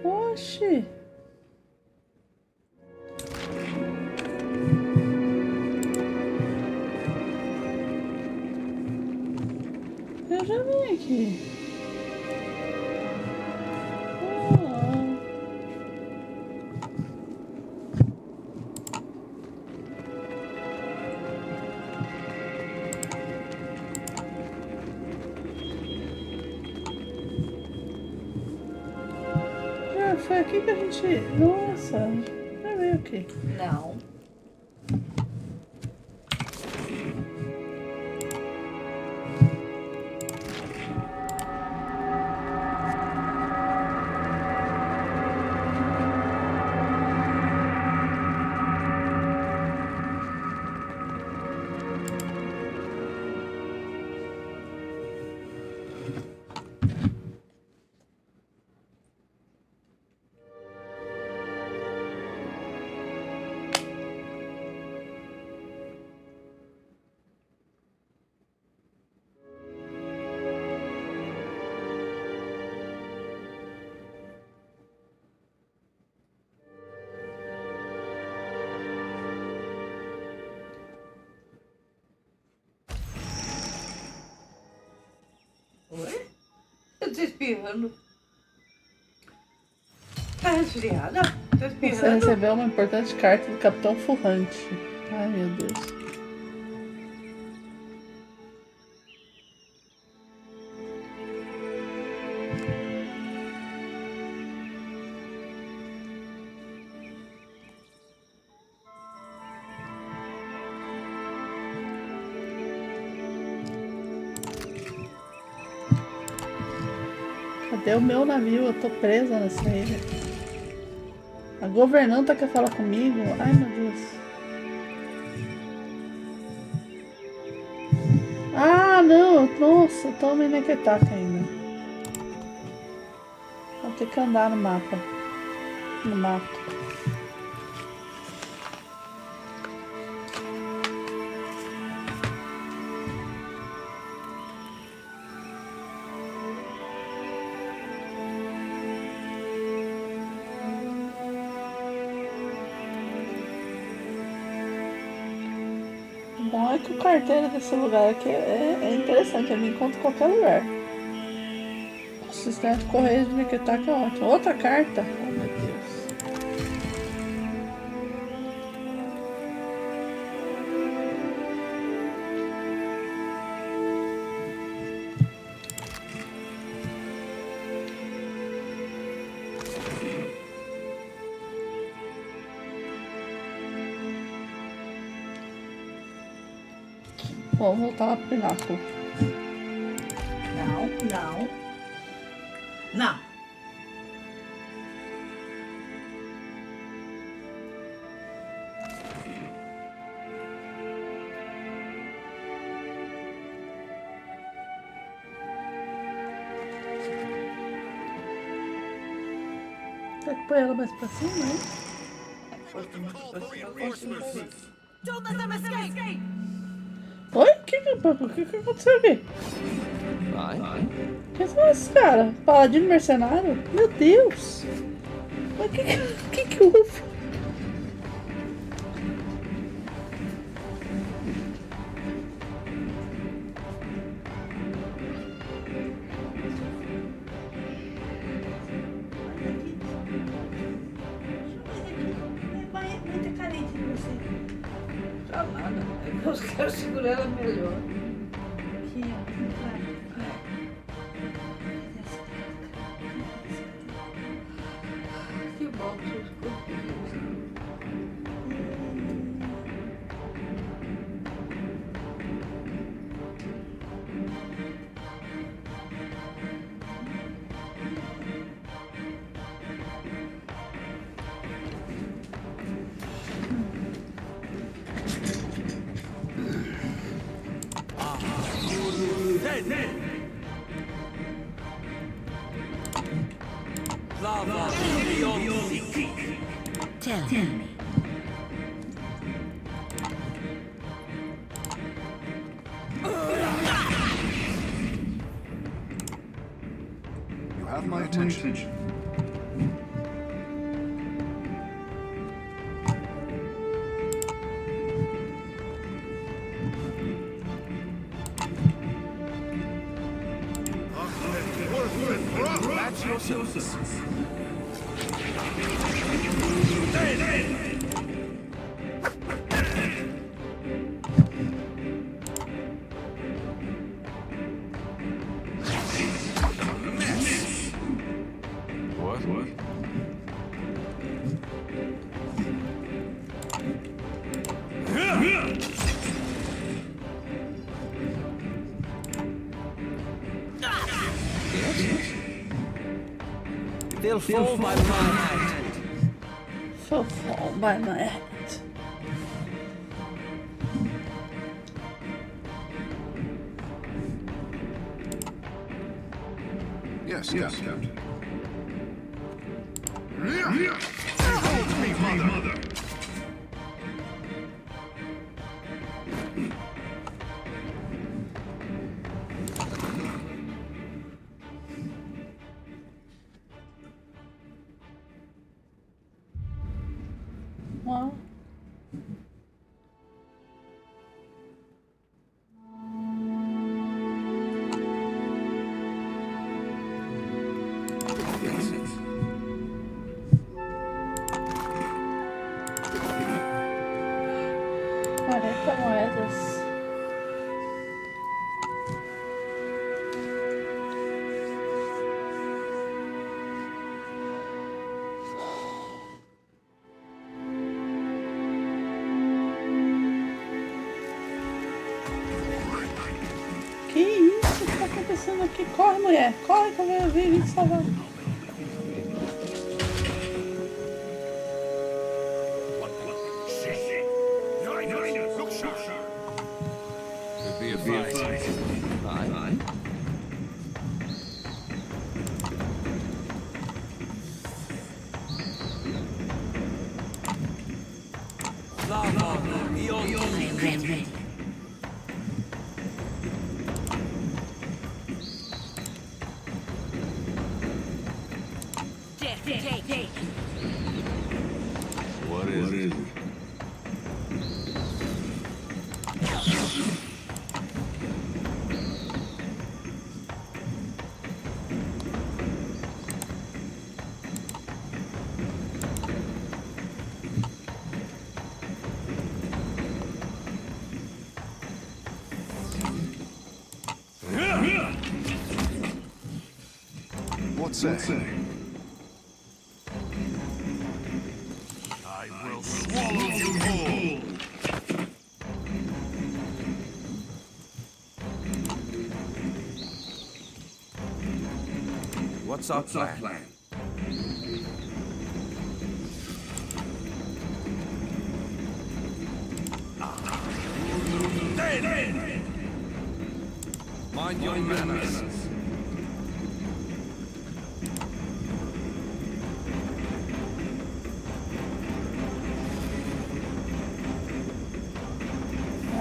Oxi! Eu já vim aqui. Já foi aqui que a gente... Nossa, já veio aqui. Não. Oi? Eu tô espirrando. Tá resfriada? Tá espirrando? Você recebeu uma importante carta do Capitão Furrante. Ai, meu Deus. Cadê o meu navio? Eu tô presa nessa ilha. A governanta quer falar comigo? Ai, meu Deus. Ah, não. Nossa, eu tô meio nequetaca ainda. Vou ter que andar no mapa. No mato. O bom é que o carteiro desse lugar aqui é interessante, ele me encontra em qualquer lugar. O sistema de correios de Nequetaca é ótimo. Outra carta? Oh, meu Deus. Vamos voltar lá pro pináculo. Não. Não. Quer que põe ela mais pra cima, hein? Don't let them escape! Oi? O que aconteceu aqui? Quem são esses caras? Paladino mercenário? Meu Deus! Mas o que houve? Vai ter carente de você. Tá nada. Eu quero segurar ela melhor. Aqui, ó. Que bom que eu escutei. Tell me. You have my attention. That's your service. What? They'll fall by my hand. They'll fall by my hand. Yes, Captain. Behold me, mother! Well, Yes. 40 moedas. Que isso que tá acontecendo aqui? Corre, mulher! Corre que eu vim te salvar. Could be a fight. Aye. I am ready. What is it? What's that? I will swallow you whole. What's our plan? Mind your manners.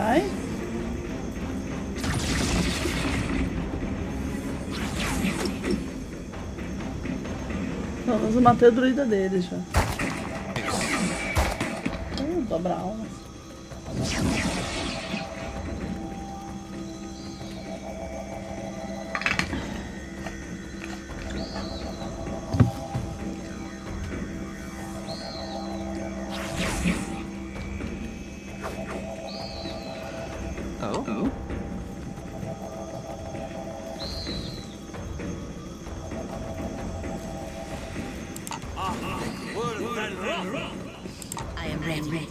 Ai. Pelo menos eu matei a druida deles já. Dobra alma. Oh? I am ready.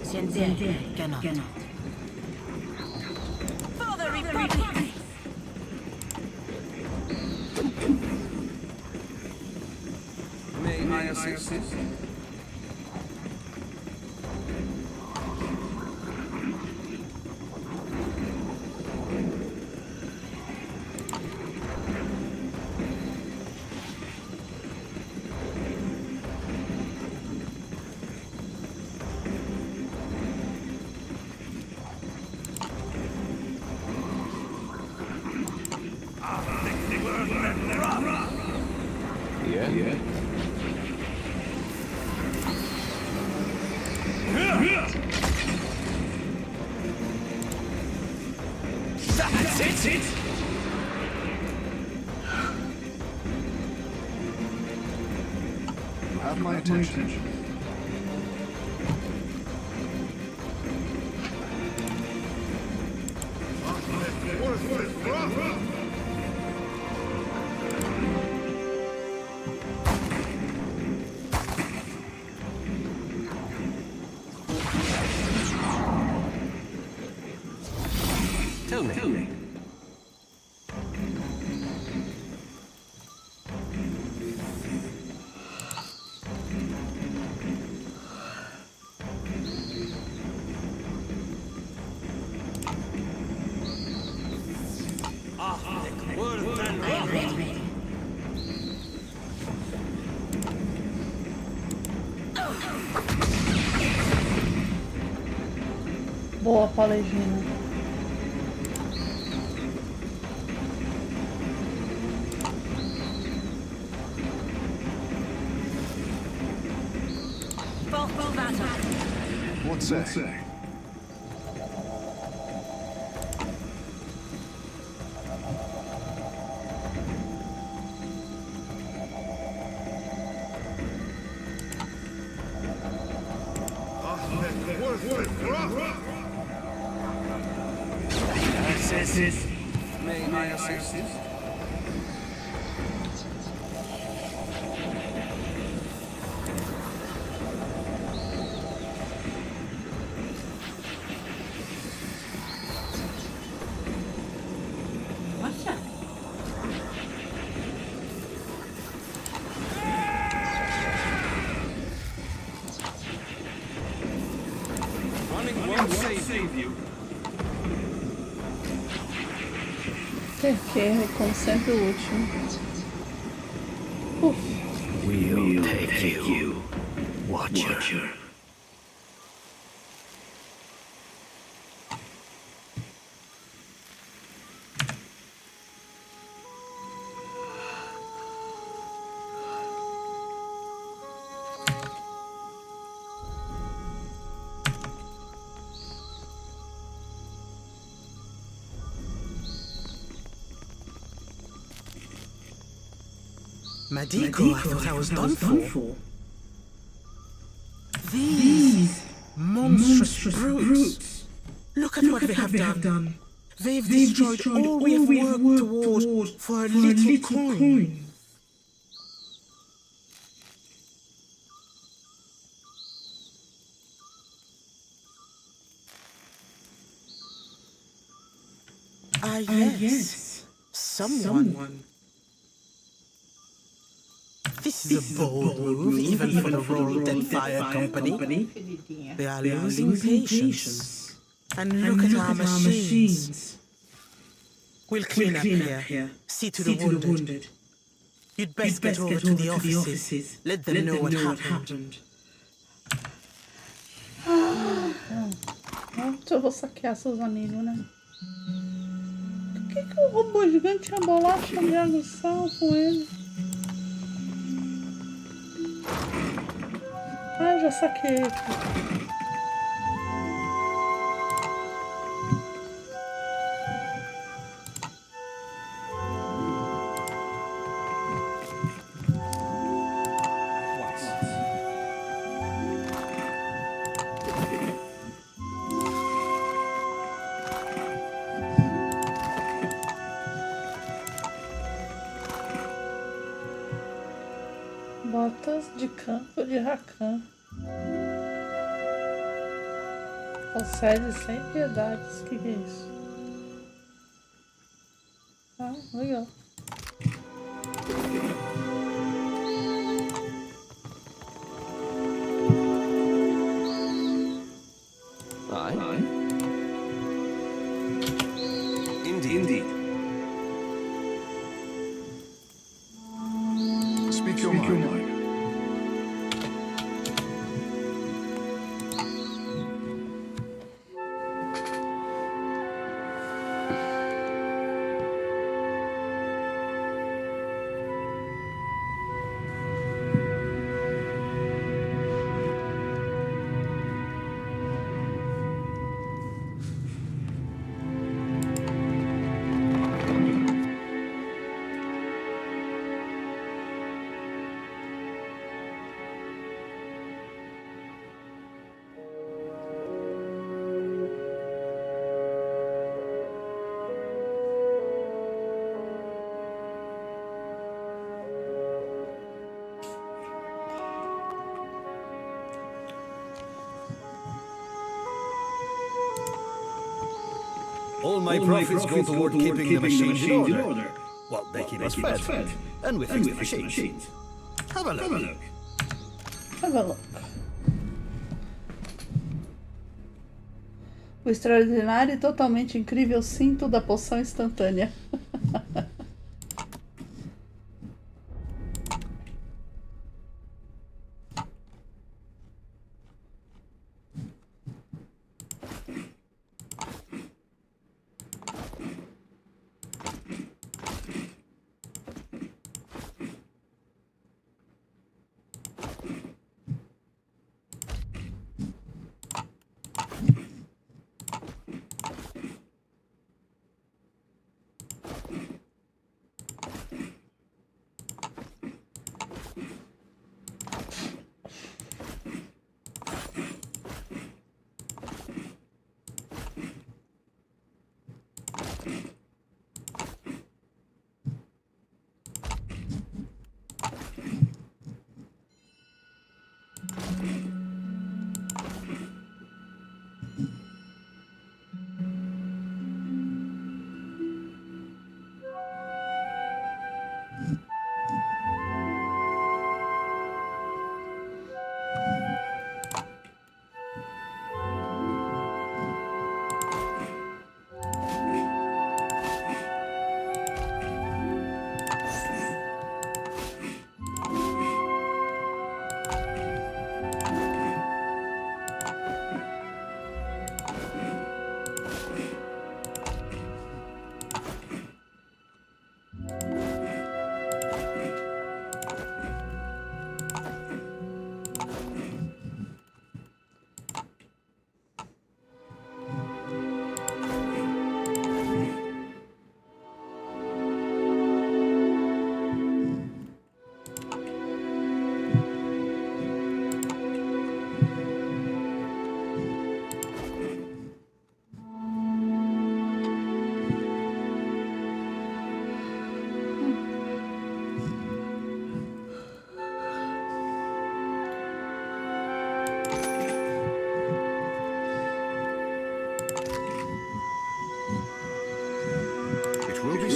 现在 cannot. For the Republic! May I assist? You have my attention. Tell me. Boa, Palegina. What say? May I assist? Nossa. Running won't save you. Porque como sempre o último. Uf. We'll take you, Watcher. Madiko, I thought I was done for. These monstrous brutes. Look at what they have done. They've destroyed all we have worked towards for a little coin. Ah, yes. Someone. This is a bold move, even for the Royal Deadfire Company. They are losing patience. And look at our machines. We'll clean up here. See to the wounded. You'd best get over to the offices. Let them know what happened. Eu vou saquear seus amigos, né? Por que o robô gigante tinha bolacha de água e sal com ele? Ah, já saquei aqui. Botas de campo de Rakan. Concede sem piedades. O que é isso? Ah, legal. Aye. Indeed. Speak your mind. All my profits go toward keeping the machines in order. Well, they keep us fed. And we fix the machines. Have a look. Have a look. O extraordinário e totalmente incrível cinto da poção instantânea.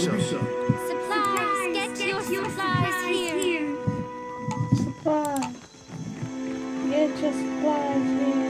Supplies! Get your supplies here! Supply. Get your supplies here.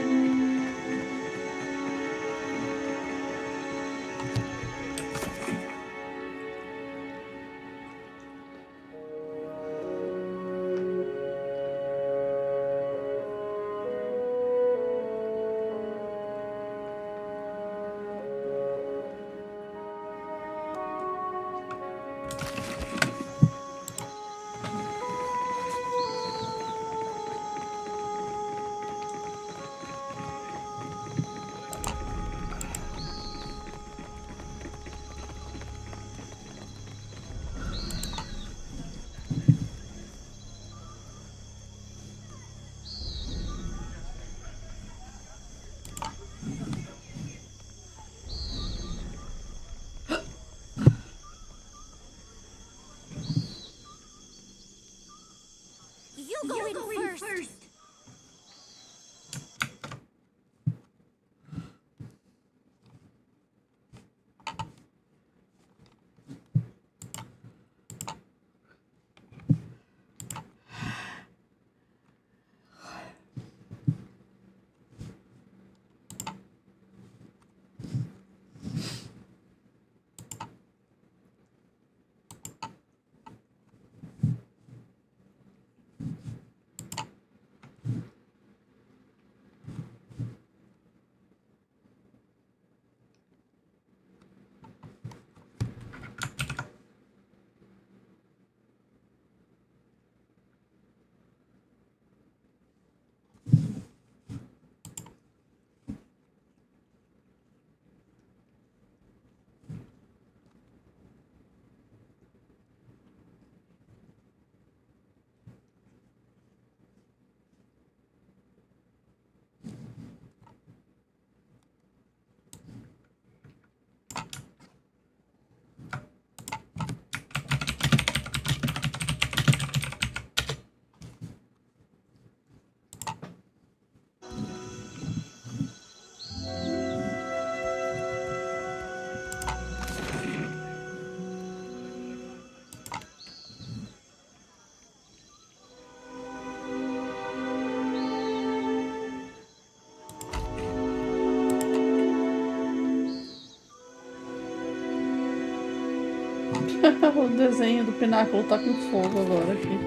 O desenho do pináculo tá com fogo agora aqui.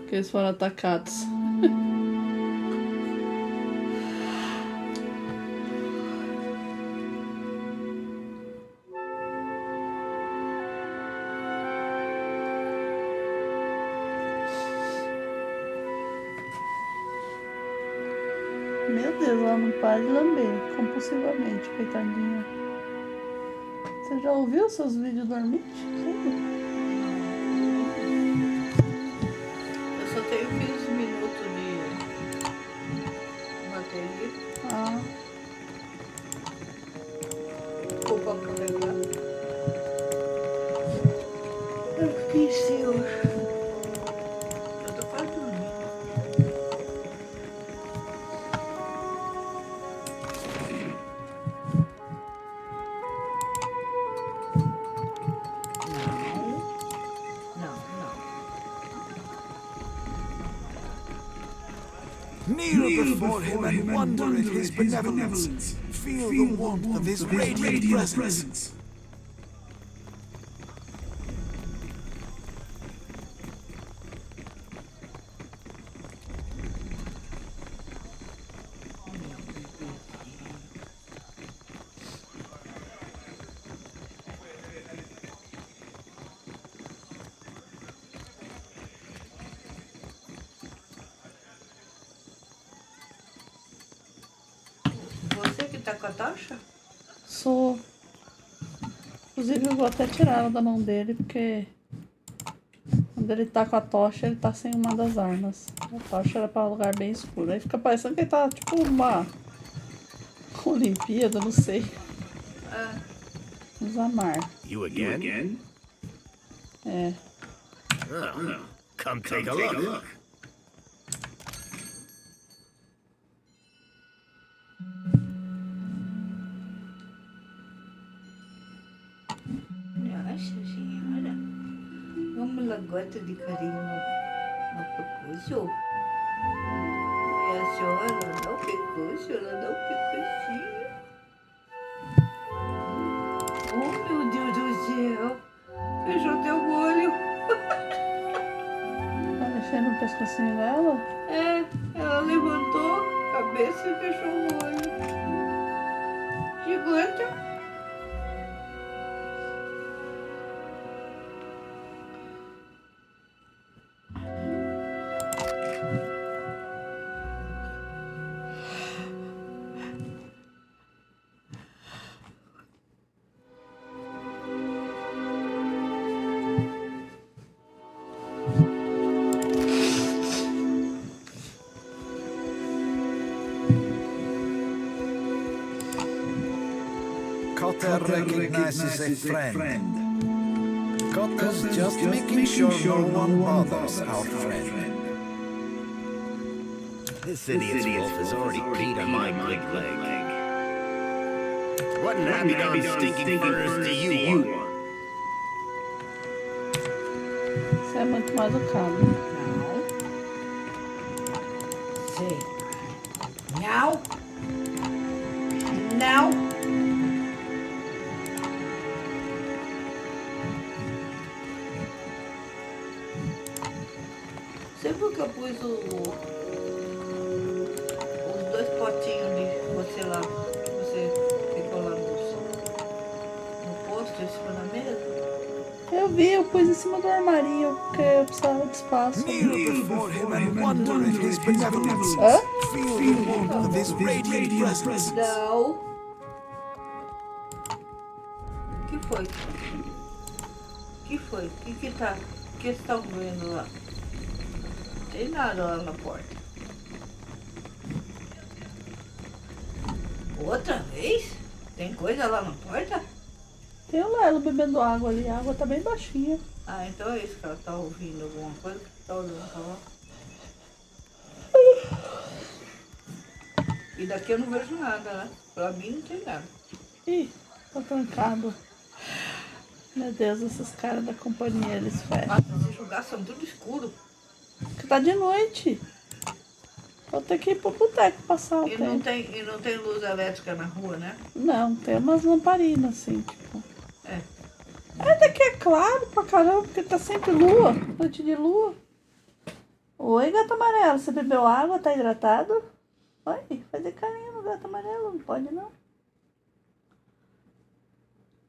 Que eles foram atacados. Meu Deus, ela não para de lamber compulsivamente, coitadinha. Você já ouviu seus vídeos dormir? Eu só tenho 15 minutos de bateria. Ah. Desculpa carregar. Eu esqueci hoje. Eu tô quase dormindo. Kneel before him and wonder at his benevolence. Feel the warmth of his radiant presence. Você que tá com a tocha? Sou. Inclusive eu vou até tirar ela da mão dele, porque quando ele tá com a tocha, ele tá sem uma das armas. A tocha era pra um lugar bem escuro. Aí fica parecendo que ele tá tipo uma Olimpíada, não sei. Vamos amar. You again? É. Oh, come take a look. Nossa senhora. Uma lagota de carinho no pescoço. Olha só, ela dá o pescoço, ela dá o pescocinho. Oh, meu Deus do céu. Fechou teu olho. Tá mexendo no pescocinho dela? É, ela levantou a cabeça e fechou o olho. Gigante. Cotter recognizes a friend. Cotter's just making sure no one bothers our friend. This idiot's wolf has already peed on my good leg. What nappy-don stinking furs do you want? Isso é muito mais o cabo. Say. Now. Now. Você viu que eu pus os 2 potinhos de você lá, que você ficou lá no posto, em cima da mesa? Eu vi, eu pus em cima do armarinho, porque eu precisava de espaço. Kneel before him and wonder at his benevolence. Hã? Feel the warmth of his radiant presence. Não. O que foi? O que foi? O que que tá? O que vocês estão vendo lá? Não tem nada lá na porta. Outra vez? Tem coisa lá na porta? Tem o Lelo bebendo água ali, a água tá bem baixinha. Ah, então é isso que ela tá ouvindo, alguma coisa que tá olhando pra lá. E daqui eu não vejo nada, né? Pra mim não tem nada. Ih, tá trancado. Meu Deus, esses caras da companhia, eles fecham. Esses lugares são tudo escuro. Porque tá de noite. Vou ter que ir pro boteco passar o E tempo. não tem luz elétrica na rua, né? Não, tem umas lamparinas assim, tipo. É. É até que é claro pra caramba, porque tá sempre lua, noite de lua. Oi, gato amarelo, você bebeu água, tá hidratado? Oi, fazer carinho no gato amarelo, não pode não.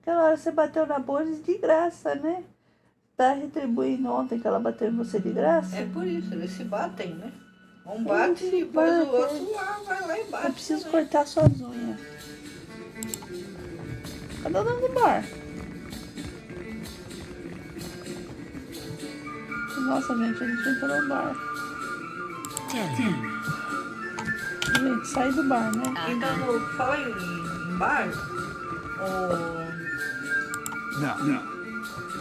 Aquela hora você bateu na Boris de graça, né? Tá retribuindo ontem que ela bateu em você de graça? É por isso, eles se batem, né? Um bate e depois o outro vai lá e bate. Eu preciso cortar suas unhas. Cadê o dono do bar? Nossa, gente, a gente entrou no bar. Gente, sai do bar, né? Então, fala em bar, Now,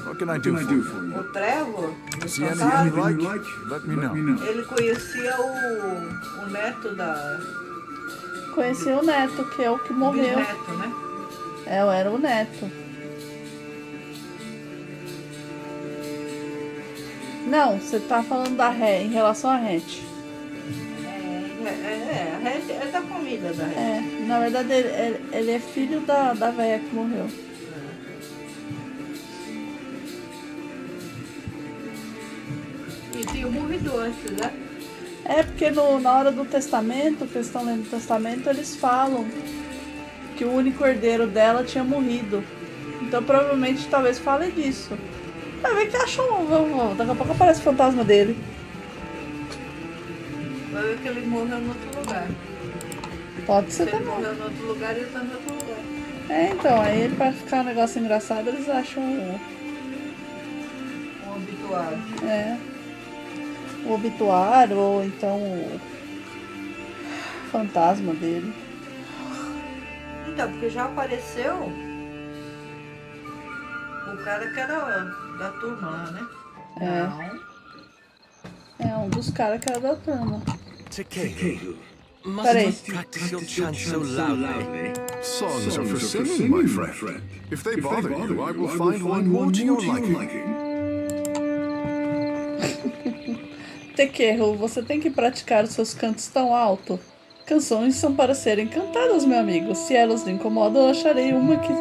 what can I do for you? o Trevor, See anything you like? Let me know. ele conhecia o neto da... Conheci o neto, que é o que morreu. Bisneto, né? É, eu era o neto. Não, você tá falando da Ré, em relação a Hatch. A Red é da família da Red. É, na verdade ele é filho da véia que morreu. E tinha morrido antes, né? É porque na hora do testamento, que eles estão lendo o testamento, eles falam que o único herdeiro dela tinha morrido. Então provavelmente talvez fale disso. Vai ver que acham. Daqui a pouco aparece o fantasma dele. Vai ver que ele morreu em outro lugar. Pode ser Se ele também. morreu em outro lugar, ele tá em outro lugar. É, então, aí pra ficar um negócio engraçado, eles acham Um obituário. o obituário ou então o fantasma dele. Então, porque já apareceu o cara que era da turma lá, né? É um dos caras que era da turma. Takeo, Peraí. must you practice your chant so loudly? Songs are for singing, my friend. If they bother you, I will find one more to your liking. Tequerro, você tem que praticar os seus cantos tão alto. Canções são para serem cantadas, meu amigo. Se elas lhe incomodam, eu acharei uma que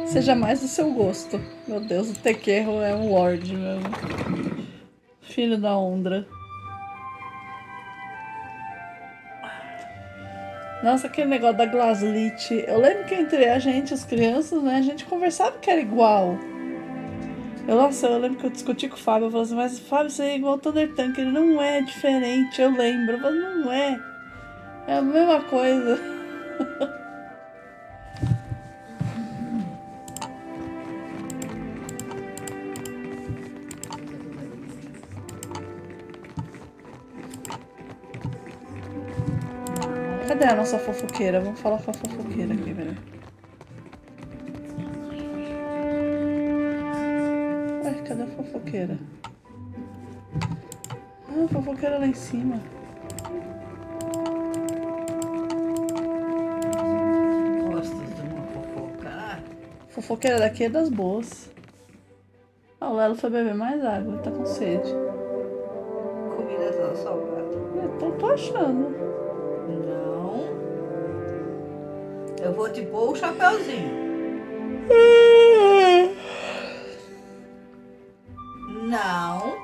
seja mais do seu gosto. Meu Deus, o Tequerro é um lorde mesmo. Filho da Ondra. Nossa, aquele negócio da Glaslit. Eu lembro que entre a gente, as crianças, né, a gente conversava que era igual. Eu lembro que eu discuti com o Fábio. Eu falei assim, mas Fábio, isso aí é igual ao Thunder Tank. Ele não é diferente, eu lembro. Eu falei, não é. É a mesma coisa. Cadê a nossa fofoqueira? Vamos falar com a fofoqueira aqui, peraí. Ai, cadê a fofoqueira? Ah, a fofoqueira lá em cima. Gostas de uma fofoca? Fofoqueira daqui é das boas. Ah, o Lelo foi beber mais água, ele tá com sede. Comida toda salgada. Eu tô achando. Não. Eu vou te pôr o chapeuzinho. Não.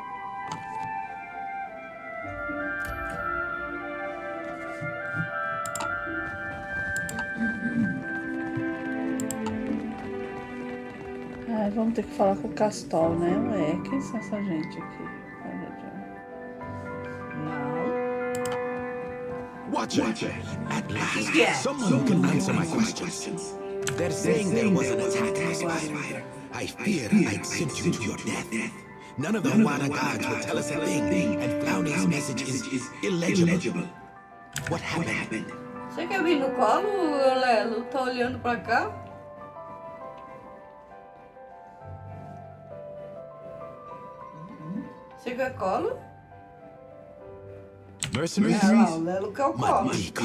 Ai, vamos ter que falar com o Castol, né? Ué, quem são essa gente aqui? Watch it. At last, someone can answer my questions. They're saying there was an attack last night. I feared I'd sent you to your death. None of the Hawana guards would tell us a thing, and Clowney's message is illegible. What happened? Você quer vir no colo, Lelo? Tá olhando pra cá? Você quer colo? Mercenaries? Não, o Lelo quer o colo. Maldito.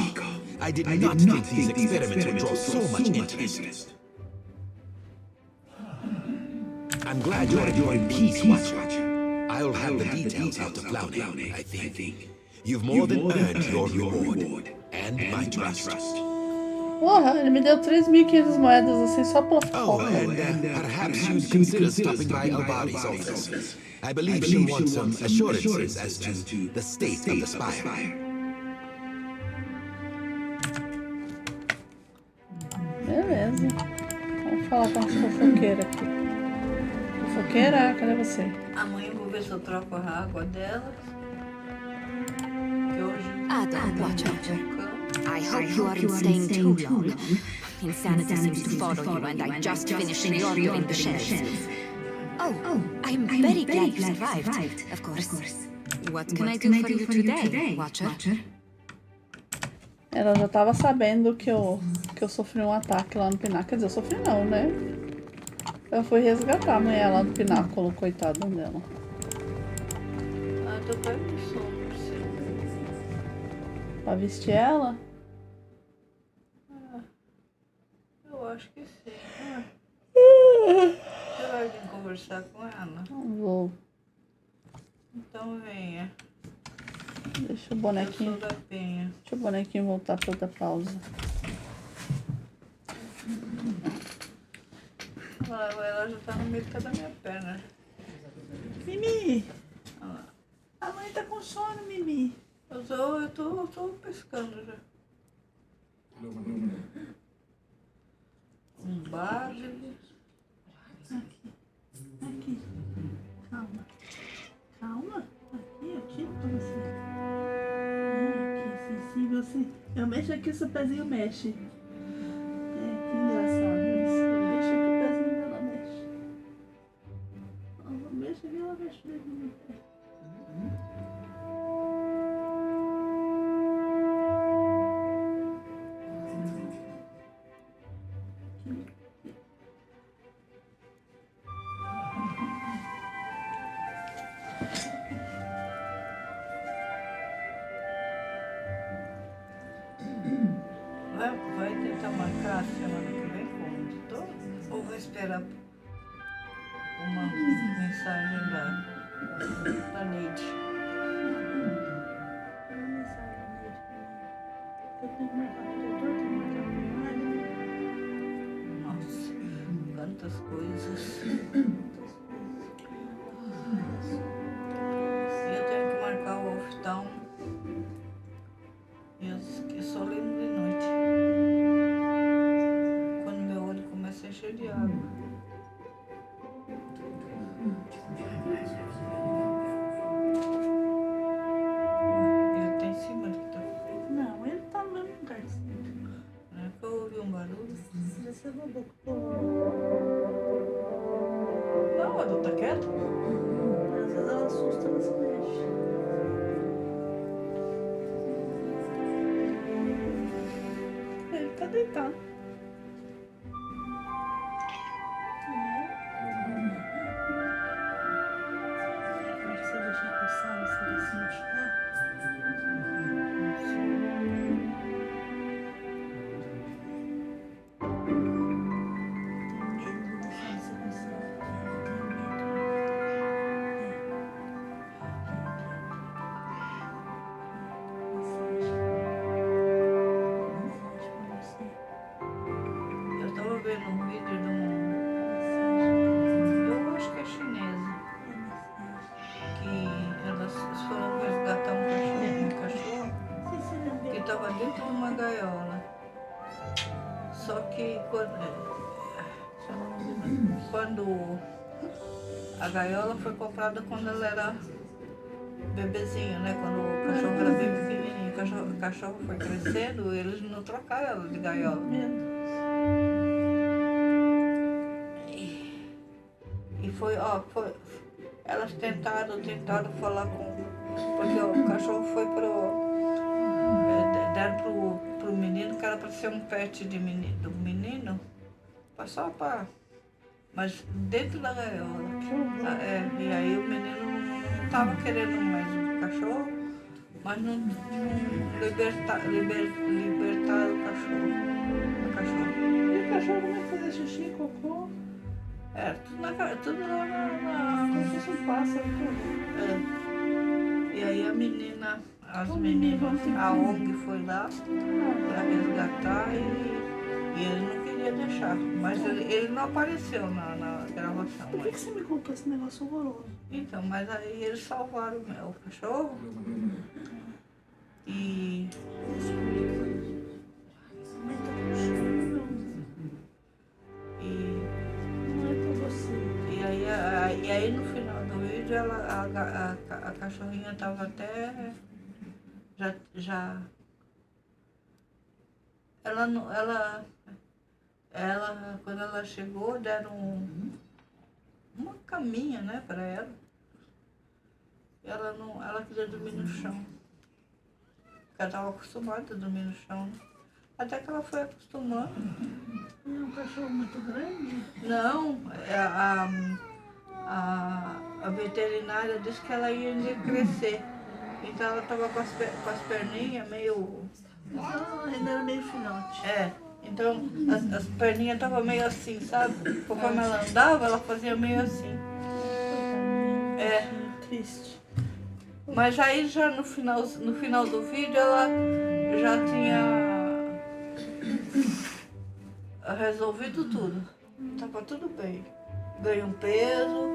I did not think these experiments would draw so much interest. I'm glad you're enjoying peace, Watcher. I'll have the details out to Clowney, I think. You've more than earned your reward, and my trust. Porra, ele me deu 3.500 moedas assim só pela Oh, foto. and perhaps you'd consider stopping by Albari's office. I believe she'll want some assurances as to the state of the spire. Beleza. Vamos falar com a fofoqueira aqui. Fofoqueira, cadê você? Amanhã eu vou ver se eu troco a água delas. Que hoje... Ada, watch out. I hope you aren't staying too long. Insanity seems to follow you, and I just finished reordering the shelves. Oh, I'm very glad you survived, of course. What can I do for you today, Watcher? Ela já tava sabendo que eu sofri um ataque lá no pináculo. Quer dizer, eu sofri não, né? Eu fui resgatar a mulher lá no pináculo, coitada dela. Ah, tô pegando sono pra você. Pra vestir ela? Eu acho que sim. Você vai vir conversar com ela? Não vou. Então venha. Deixa o bonequinho. Eu sou da Penha. Deixa o bonequinho voltar pra outra pausa. Ela já tá no meio da minha perna. Mimi! A mãe tá com sono, Mimi. Eu tô pescando já. Um barco. Aqui. Calma. Calma. Aqui pra você. Aqui, assim, você. Eu mexo aqui, seu pezinho mexe. Que engraçado isso. Eu mexo aqui, o pezinho dela mexe. Eu mexo aqui, ela mexe mesmo no meu pé. Vai tentar marcar a semana que vem com o editor? Ou vai esperar uma mensagem da Neide? Nossa, quantas coisas. E eu tenho que marcar o off-town. Eu só lembro de noite. Quando meu olho começa a encher de água. Ele tá em cima do que tá. Não, ele tá no mesmo lugar. Não é que eu ouvi um barulho? Você não boca. Não, ela tá quieta. Às vezes ela assusta, ela se mexe. Ele tá deitado. Você deixar coçar, você vai se machucar? Tem medo de deixar você coçar. Eu tava vendo um vídeo de eu acho que é chinesa, que elas foram resgatar um cachorro que estava dentro de uma gaiola. Só que quando a gaiola foi comprada quando ela era bebezinho, né? Quando o cachorro era bem pequenininho, o cachorro foi crescendo, eles não trocaram ela de gaiola. E foi, elas tentaram falar com... Porque o cachorro foi deram pro menino, que era para ser um pet do menino, só para... Mas dentro da gaiola. E aí o menino não estava querendo mais o cachorro, mas não libertaram o cachorro. E o cachorro vai fazer xixi, cocô? Tudo lá como se fosse um pássaro. E aí a menina, as meninas, a ONG foi lá para resgatar e ele não queria deixar. Mas ele não apareceu na gravação. Por que você me contou esse negócio horroroso? Então, mas aí eles salvaram o cachorro e... E aí no final do vídeo a cachorrinha estava até ela quando ela chegou deram uma caminha, né, para ela. Ela queria dormir no chão. Ela estava acostumada a dormir no chão. Até que ela foi acostumando. É um cachorro muito grande? Não, a veterinária disse que ela ia crescer. Então ela estava com as perninhas meio... ainda era meio filhote. É, então as perninhas estavam meio assim, sabe? Conforme ela andava, ela fazia meio assim. É. Triste. Mas aí já no final do vídeo ela já tinha resolvido tudo. Tava tudo bem. Ganhou um peso.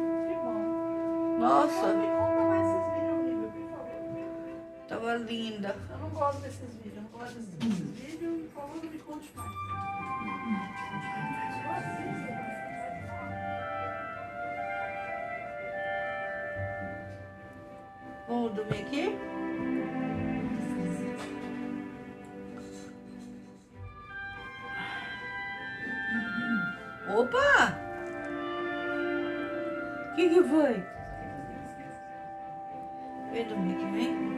Nossa. Me conta mais esses vídeos, por favor. Tava linda. Eu não gosto desses vídeos, eu não gosto desses vídeos. Por favor, me conte mais. Vamos dormir aqui? Opa! O que foi? Vem dormir aqui, vem.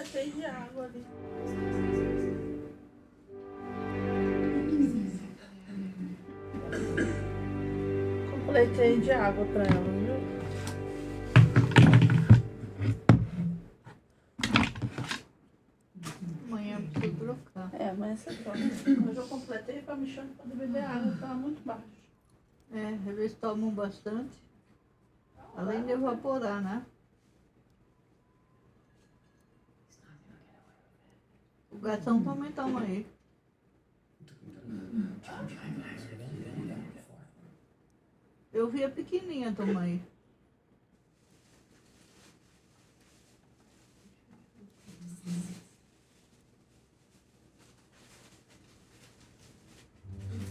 Cheio de água ali. Completei de água pra ela, viu? Amanhã eu preciso trocar. É, mas nessa aqui, ó. Hoje eu completei pra Michelle poder beber água, que tava muito baixo. É, eles tomam bastante. Além de evaporar, né? O gatão também toma aí. Eu vi a pequenininha tomar aí.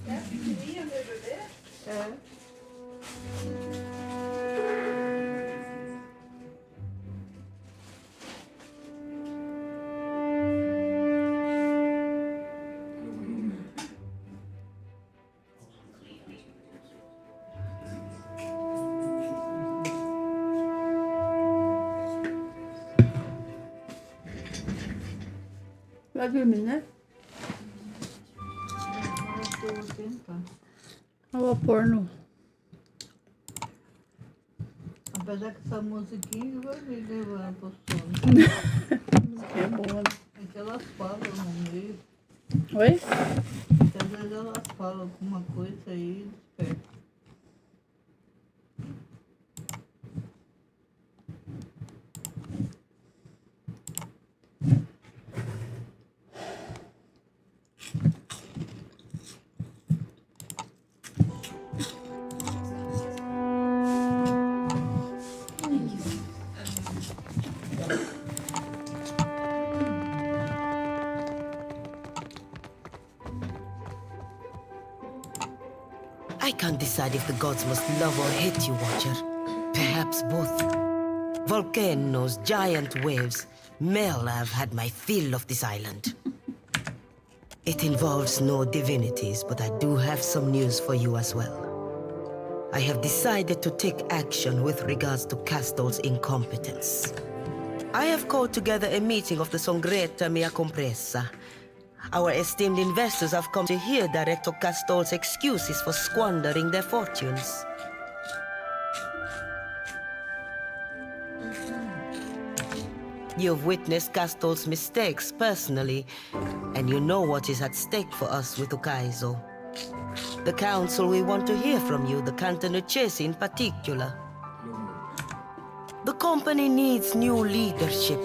É a pequenininha, meu bebê? É. Vai dormir, né? Eu vou tentar. Eu vou pôr no... Apesar que essa musiquinha vai me levar pro sono. Que é boa. É que elas falam no meio. Oi? Que às vezes elas falam alguma coisa aí e desperta. I can't decide if the gods must love or hate you, Watcher. Perhaps both. Volcanoes, giant waves. Mel, I've had my fill of this island. It involves no divinities, but I do have some news for you as well. I have decided to take action with regards to Castle's incompetence. I have called together a meeting of the Songreta Mea Compressa. Our esteemed investors have come to hear Director Castle's excuses for squandering their fortunes. You've witnessed Castle's mistakes personally, and you know what is at stake for us with Ukaizo. The council will want to hear from you, the Cantanucesi in particular. The company needs new leadership.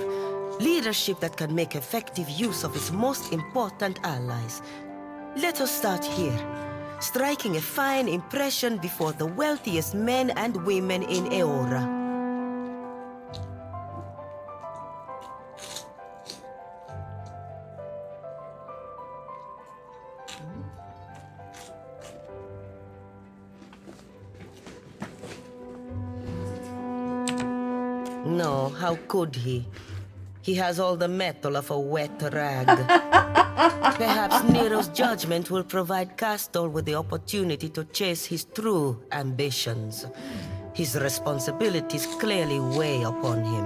Leadership that can make effective use of its most important allies. Let us start here, striking a fine impression before the wealthiest men and women in Eora. No, how could he? He has all the metal of a wet rag. Perhaps Nero's judgment will provide Castor with the opportunity to chase his true ambitions. His responsibilities clearly weigh upon him.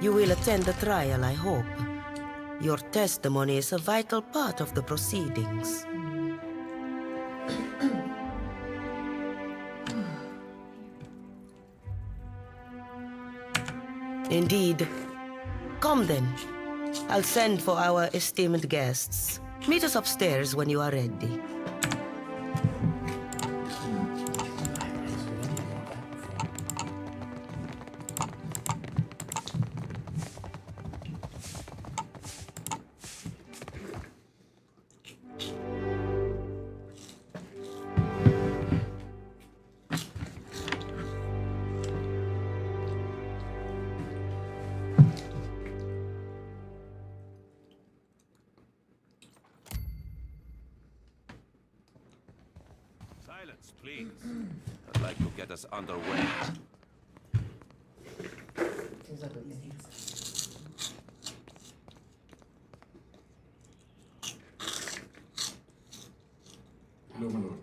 You will attend the trial, I hope. Your testimony is a vital part of the proceedings. Indeed. Come then. I'll send for our esteemed guests. Meet us upstairs when you are ready. Silence, please. I'd like to get us underway. Hello, my lord.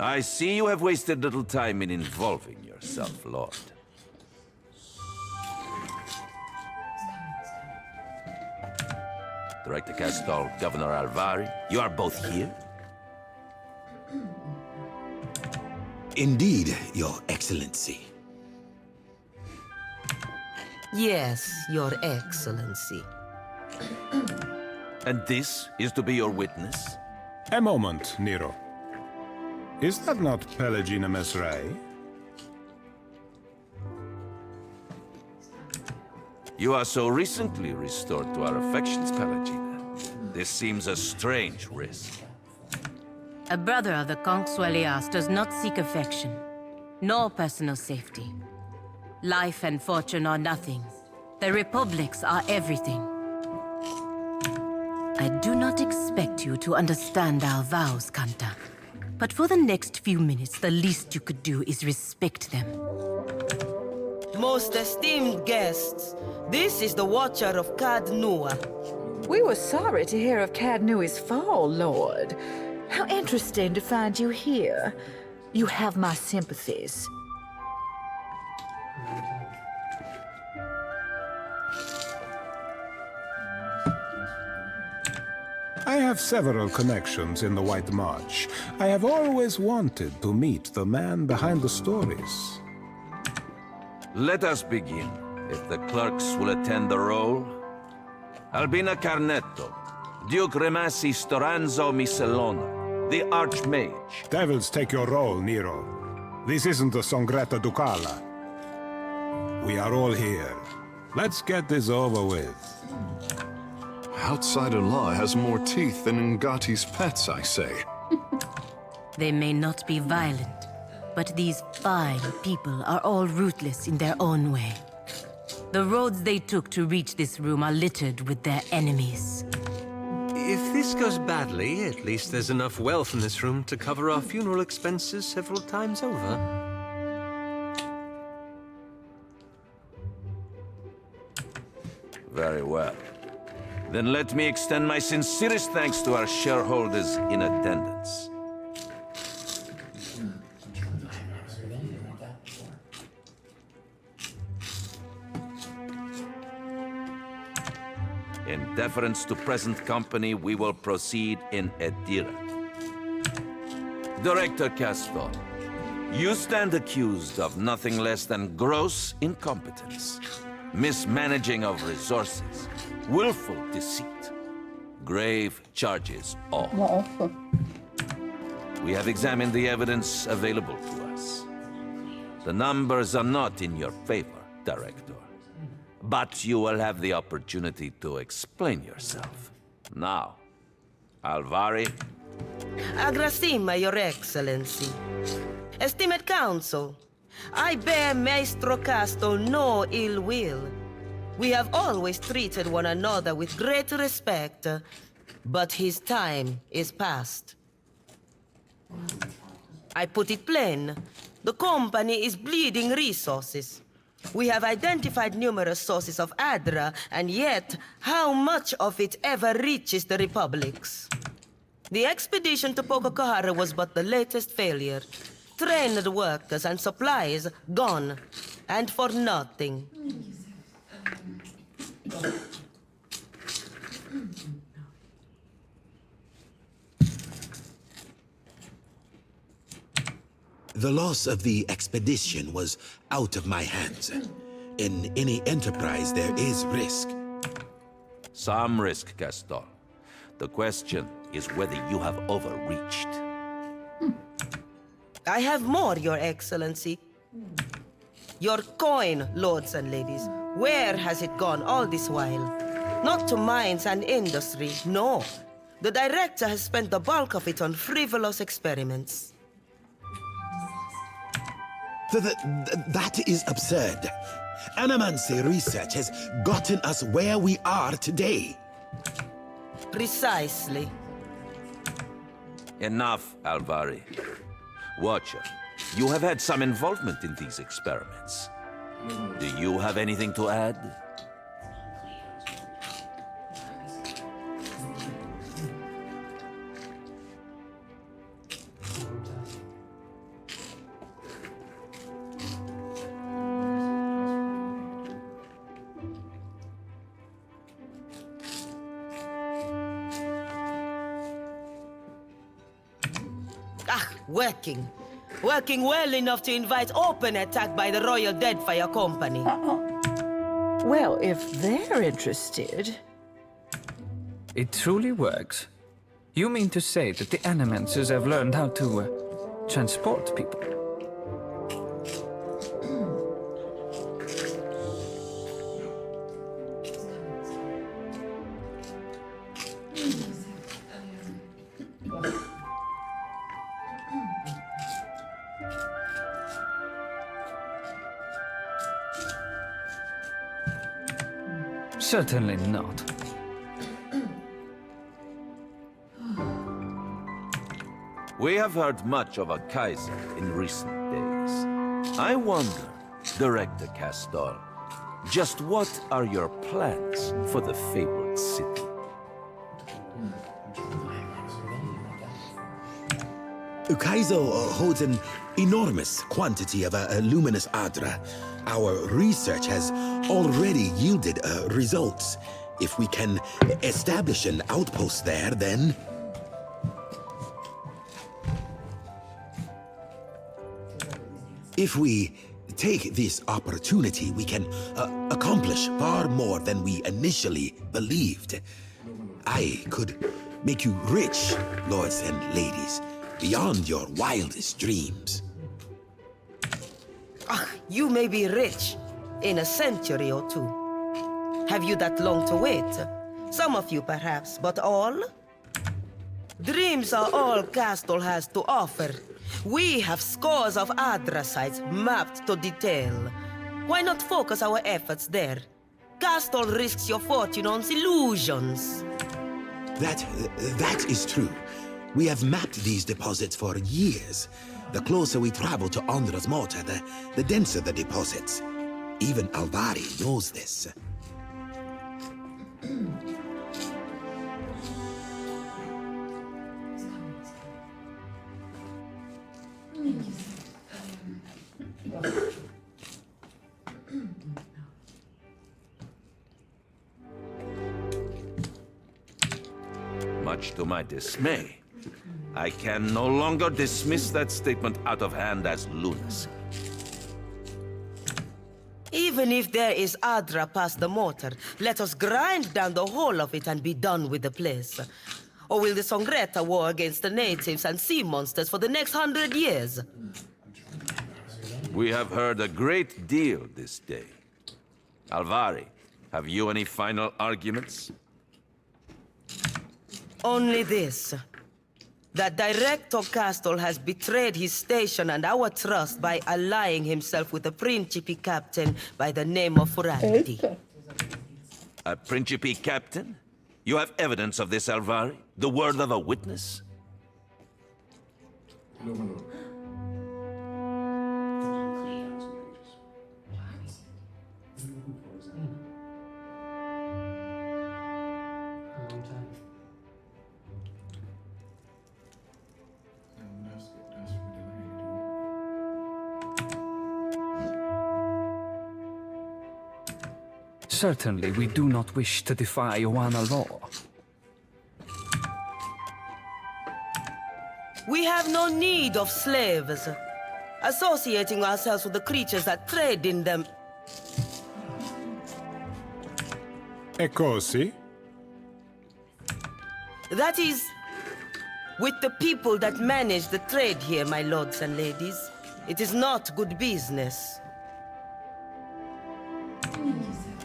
I see you have wasted little time in involving yourself, Lord. Director Castor, Governor Alvari, you are both here? Indeed, Your Excellency. Yes, Your Excellency. And this is to be your witness? A moment, Nero. Is that not Pelagina Mesrai? You are so recently restored to our affections, Pelagina. This seems a strange risk. A brother of the Consuelias does not seek affection, nor personal safety. Life and fortune are nothing. The republics are everything. I do not expect you to understand our vows, Kanta. But for the next few minutes, the least you could do is respect them. Most esteemed guests, this is the Watcher of Cadnua. We were sorry to hear of Cadnui's fall, Lord. How interesting to find you here. You have my sympathies. I have several connections in the White March. I have always wanted to meet the man behind the stories. Let us begin, if the clerks will attend the roll. Albina Carnetto, Duke Remasi Storanzo Miscelona, the Archmage. Devils take your roll, Nero. This isn't the Songretta Ducala. We are all here. Let's get this over with. Outsider law has more teeth than Ngati's pets, I say. They may not be violent, but these fine people are all ruthless in their own way. The roads they took to reach this room are littered with their enemies. If this goes badly, at least there's enough wealth in this room to cover our funeral expenses several times over. Very well. Then let me extend my sincerest thanks to our shareholders in attendance. In deference to present company, we will proceed in Edira. Director Castor, you stand accused of nothing less than gross incompetence, mismanaging of resources, willful deceit. Grave charges all. We have examined the evidence available to us. The numbers are not in your favor, Director. But you will have the opportunity to explain yourself. Now, Alvari. Agrasima, Your Excellency. Esteemed Council, I bear Maestro Casto no ill will. We have always treated one another with great respect, but his time is past. I put it plain, the company is bleeding resources. We have identified numerous sources of Adra, and yet, how much of it ever reaches the republics? The expedition to Pococahara was but the latest failure. Trained workers and supplies gone, and for nothing. The loss of the expedition was out of my hands. In any enterprise, there is risk. Some risk, Castor. The question is whether you have overreached. I have more, Your Excellency. Your coin, lords and ladies. Where has it gone all this while? Not to mines and industry, no. The director has spent the bulk of it on frivolous experiments. That is absurd. Animancy research has gotten us where we are today. Precisely. Enough, Alvari. Watcher, you have had some involvement in these experiments. Do you have anything to add? working. Working well enough to invite open attack by the Royal Deadfire Company. Well, if they're interested... It truly works. You mean to say that the Animancers have learned how to transport people? Certainly not. We have heard much of a Kaiser in recent days. I wonder, Director Castor, just what are your plans for the fabled city? Kaizo holds an enormous quantity of a luminous Adra. Our research has already yielded results. If we can establish an outpost there, then... If we take this opportunity, we can accomplish far more than we initially believed. I could make you rich, lords and ladies, beyond your wildest dreams. You may be rich in a century or two. Have you that long to wait? Some of you perhaps, but all? Dreams are all Castle has to offer. We have scores of Adra sites mapped to detail. Why not focus our efforts there? Castle risks your fortune on illusions. That is true. We have mapped these deposits for years. The closer we travel to Andra's mortar, the denser the deposits. Even Alvari knows this. Much to my dismay, I can no longer dismiss that statement out of hand as lunacy. Even if there is Adra past the mortar, let us grind down the whole of it and be done with the place. Or will the Songreta war against the natives and sea monsters for the next 100 years? We have heard a great deal this day. Alvari, have you any final arguments? Only this. That Director Castle has betrayed his station and our trust by allying himself with a Principe captain by the name of Furanti. A Principe captain? You have evidence of this, Alvari? The word of a witness? Certainly, we do not wish to defy Oana law. We have no need of slaves. Associating ourselves with the creatures that trade in them. E così? That is, with the people that manage the trade here, my lords and ladies. It is not good business.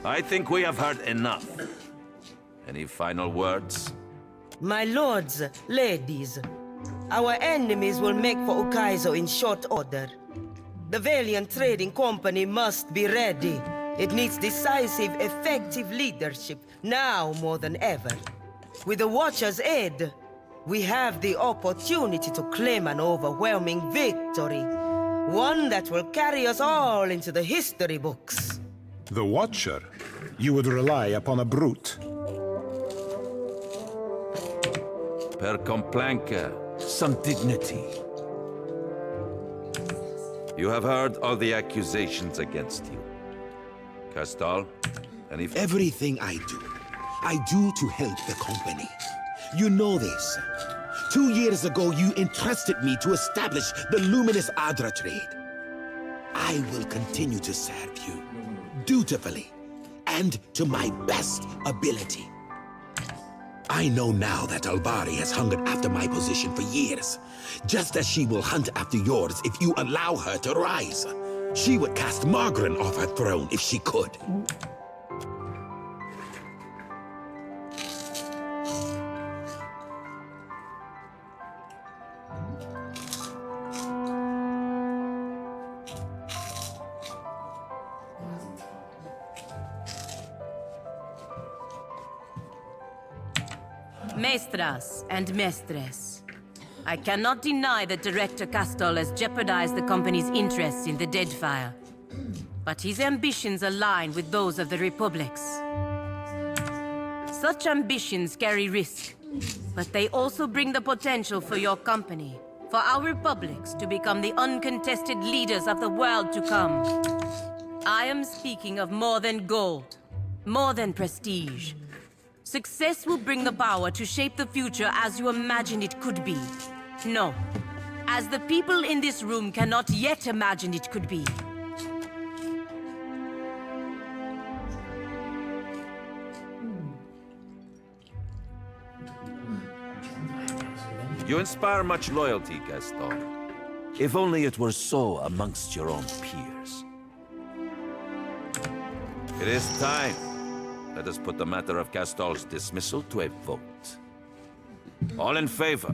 I think we have heard enough. Any final words? My lords, ladies, our enemies will make for Ukaizo in short order. The Valiant Trading Company must be ready. It needs decisive, effective leadership, now more than ever. With the Watcher's aid, we have the opportunity to claim an overwhelming victory. One that will carry us all into the history books. The Watcher? You would rely upon a brute. Per complanca, some dignity. You have heard all the accusations against you. Castal, Everything I do to help the company. You know this. 2 years ago, you entrusted me to establish the luminous Adra trade. I will continue to serve you, dutifully, and to my best ability. I know now that Alvari has hungered after my position for years, just as she will hunt after yours if you allow her to rise. She would cast Margaret off her throne if she could. Maestras and mestres, I cannot deny that Director Castol has jeopardized the company's interests in the Deadfire, but his ambitions align with those of the Republic's. Such ambitions carry risk, but they also bring the potential for your company, for our republics to become the uncontested leaders of the world to come. I am speaking of more than gold, more than prestige. Success will bring the power to shape the future as you imagine it could be. No, as the people in this room cannot yet imagine it could be. You inspire much loyalty, Gaston. If only it were so amongst your own peers. It is time. Let us put the matter of Castol's dismissal to a vote. All in favor?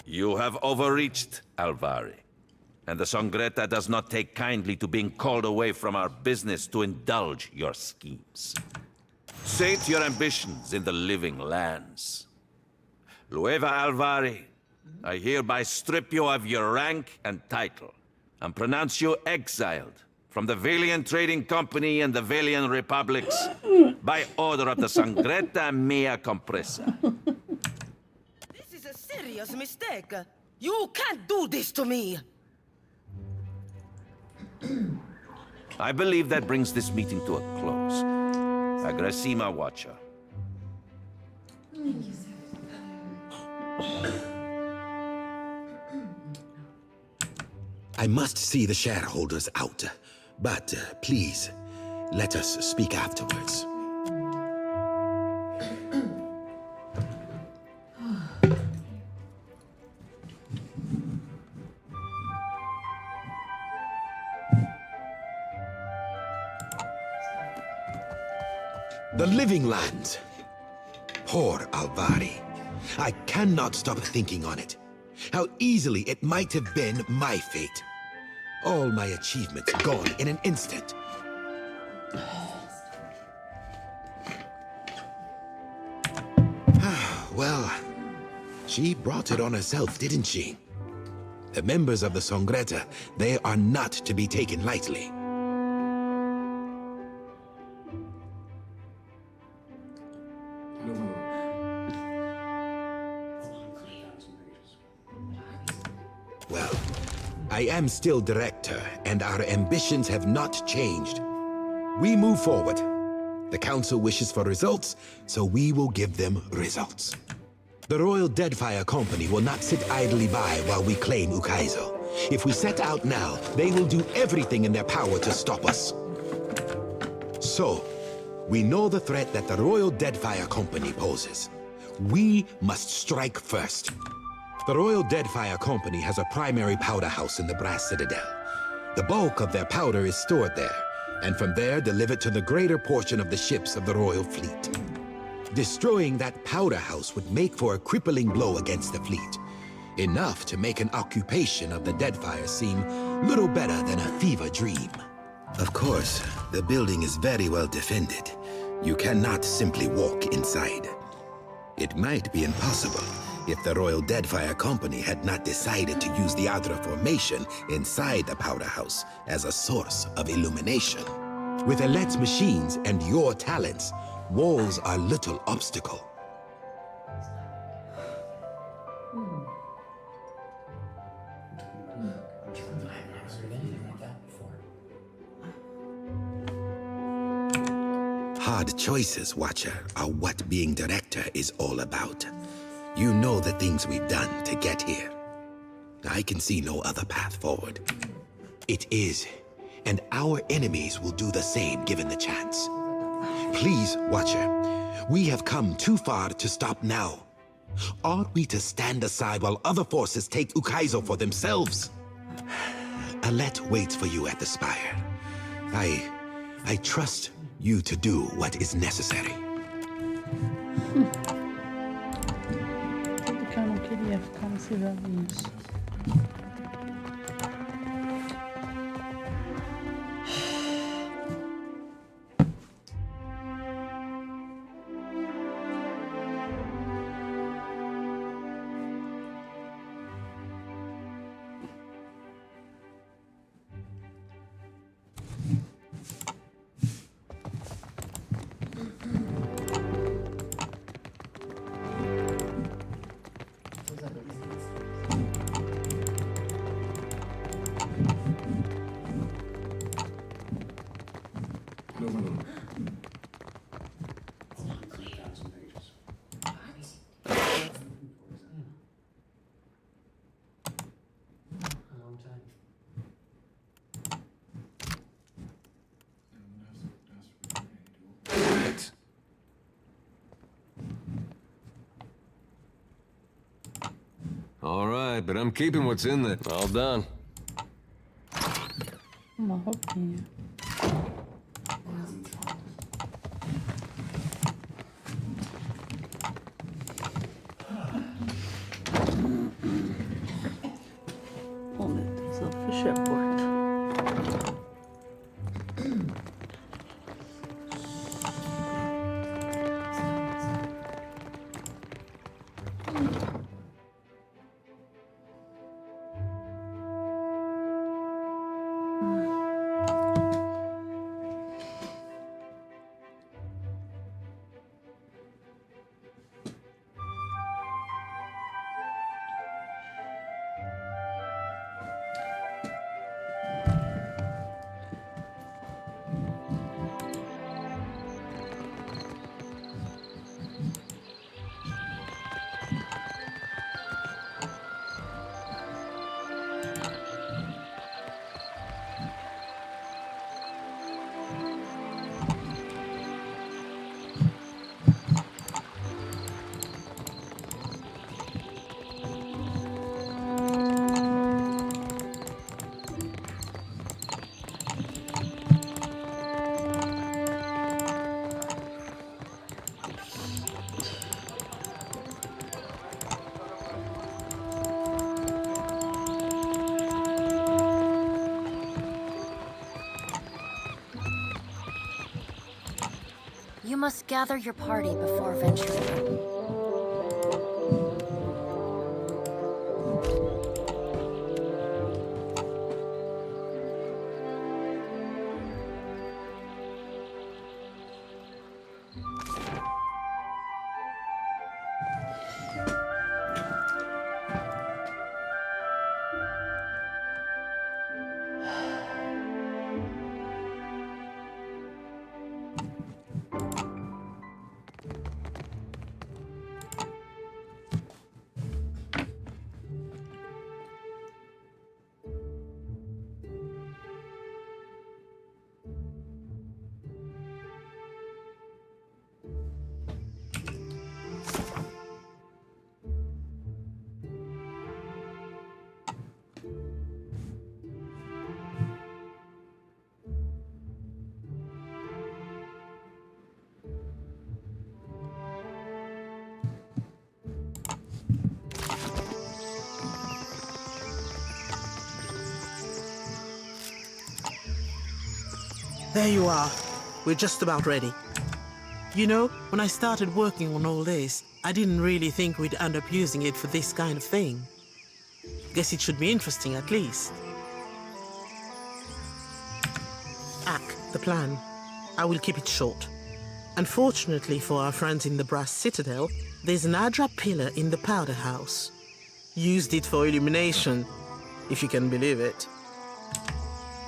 You have overreached, Alvari. And the Sangreta does not take kindly to being called away from our business to indulge your schemes. Sate your ambitions in the living lands. Lueva Alvari, I hereby strip you of your rank and title, and pronounce you exiled from the Valian Trading Company and the Valian Republics by order of the Sangreta Mea Compressa. This is a serious mistake. You can't do this to me. I believe that brings this meeting to a close. Agrasima Watcher. I must see the shareholders out, but please, let us speak afterwards. The living lands. Poor Alvari. I cannot stop thinking on it. How easily it might have been my fate. All my achievements gone in an instant. Well, she brought it on herself, didn't she? The members of the Sangreta, they are not to be taken lightly. Well, I am still director, and our ambitions have not changed. We move forward. The Council wishes for results, so we will give them results. The Royal Deadfire Company will not sit idly by while we claim Ukaizo. If we set out now, they will do everything in their power to stop us. So, we know the threat that the Royal Deadfire Company poses. We must strike first. The Royal Deadfire Company has a primary powder house in the Brass Citadel. The bulk of their powder is stored there, and from there delivered to the greater portion of the ships of the Royal Fleet. Destroying that powder house would make for a crippling blow against the fleet. Enough to make an occupation of the Deadfire seem little better than a fever dream. Of course, the building is very well defended. You cannot simply walk inside. It might be impossible if the Royal Deadfire Company had not decided to use the Adra formation inside the powder house as a source of illumination. With Alet's machines and your talents, walls are little obstacle. Hard choices, Watcher, are what being director is all about. You know the things we've done to get here. I can see no other path forward. It is, and our enemies will do the same given the chance. Please, Watcher, we have come too far to stop now. Ought we to stand aside while other forces take Ukaizo for themselves? Alet waits for you at the spire. I trust you to do what is necessary. Tudo que eu não queria ficar nesses aviões. All right, but I'm keeping what's in there. All done. Uma roupinha. Oh meu Deus, eu fechei a porta. You must gather your party before venturing. There you are. We're just about ready. You know, when I started working on all this, I didn't really think we'd end up using it for this kind of thing. Guess it should be interesting at least. Ak, the plan. I will keep it short. Unfortunately for our friends in the Brass Citadel, there's an Adra pillar in the powder house. Used it for illumination, if you can believe it.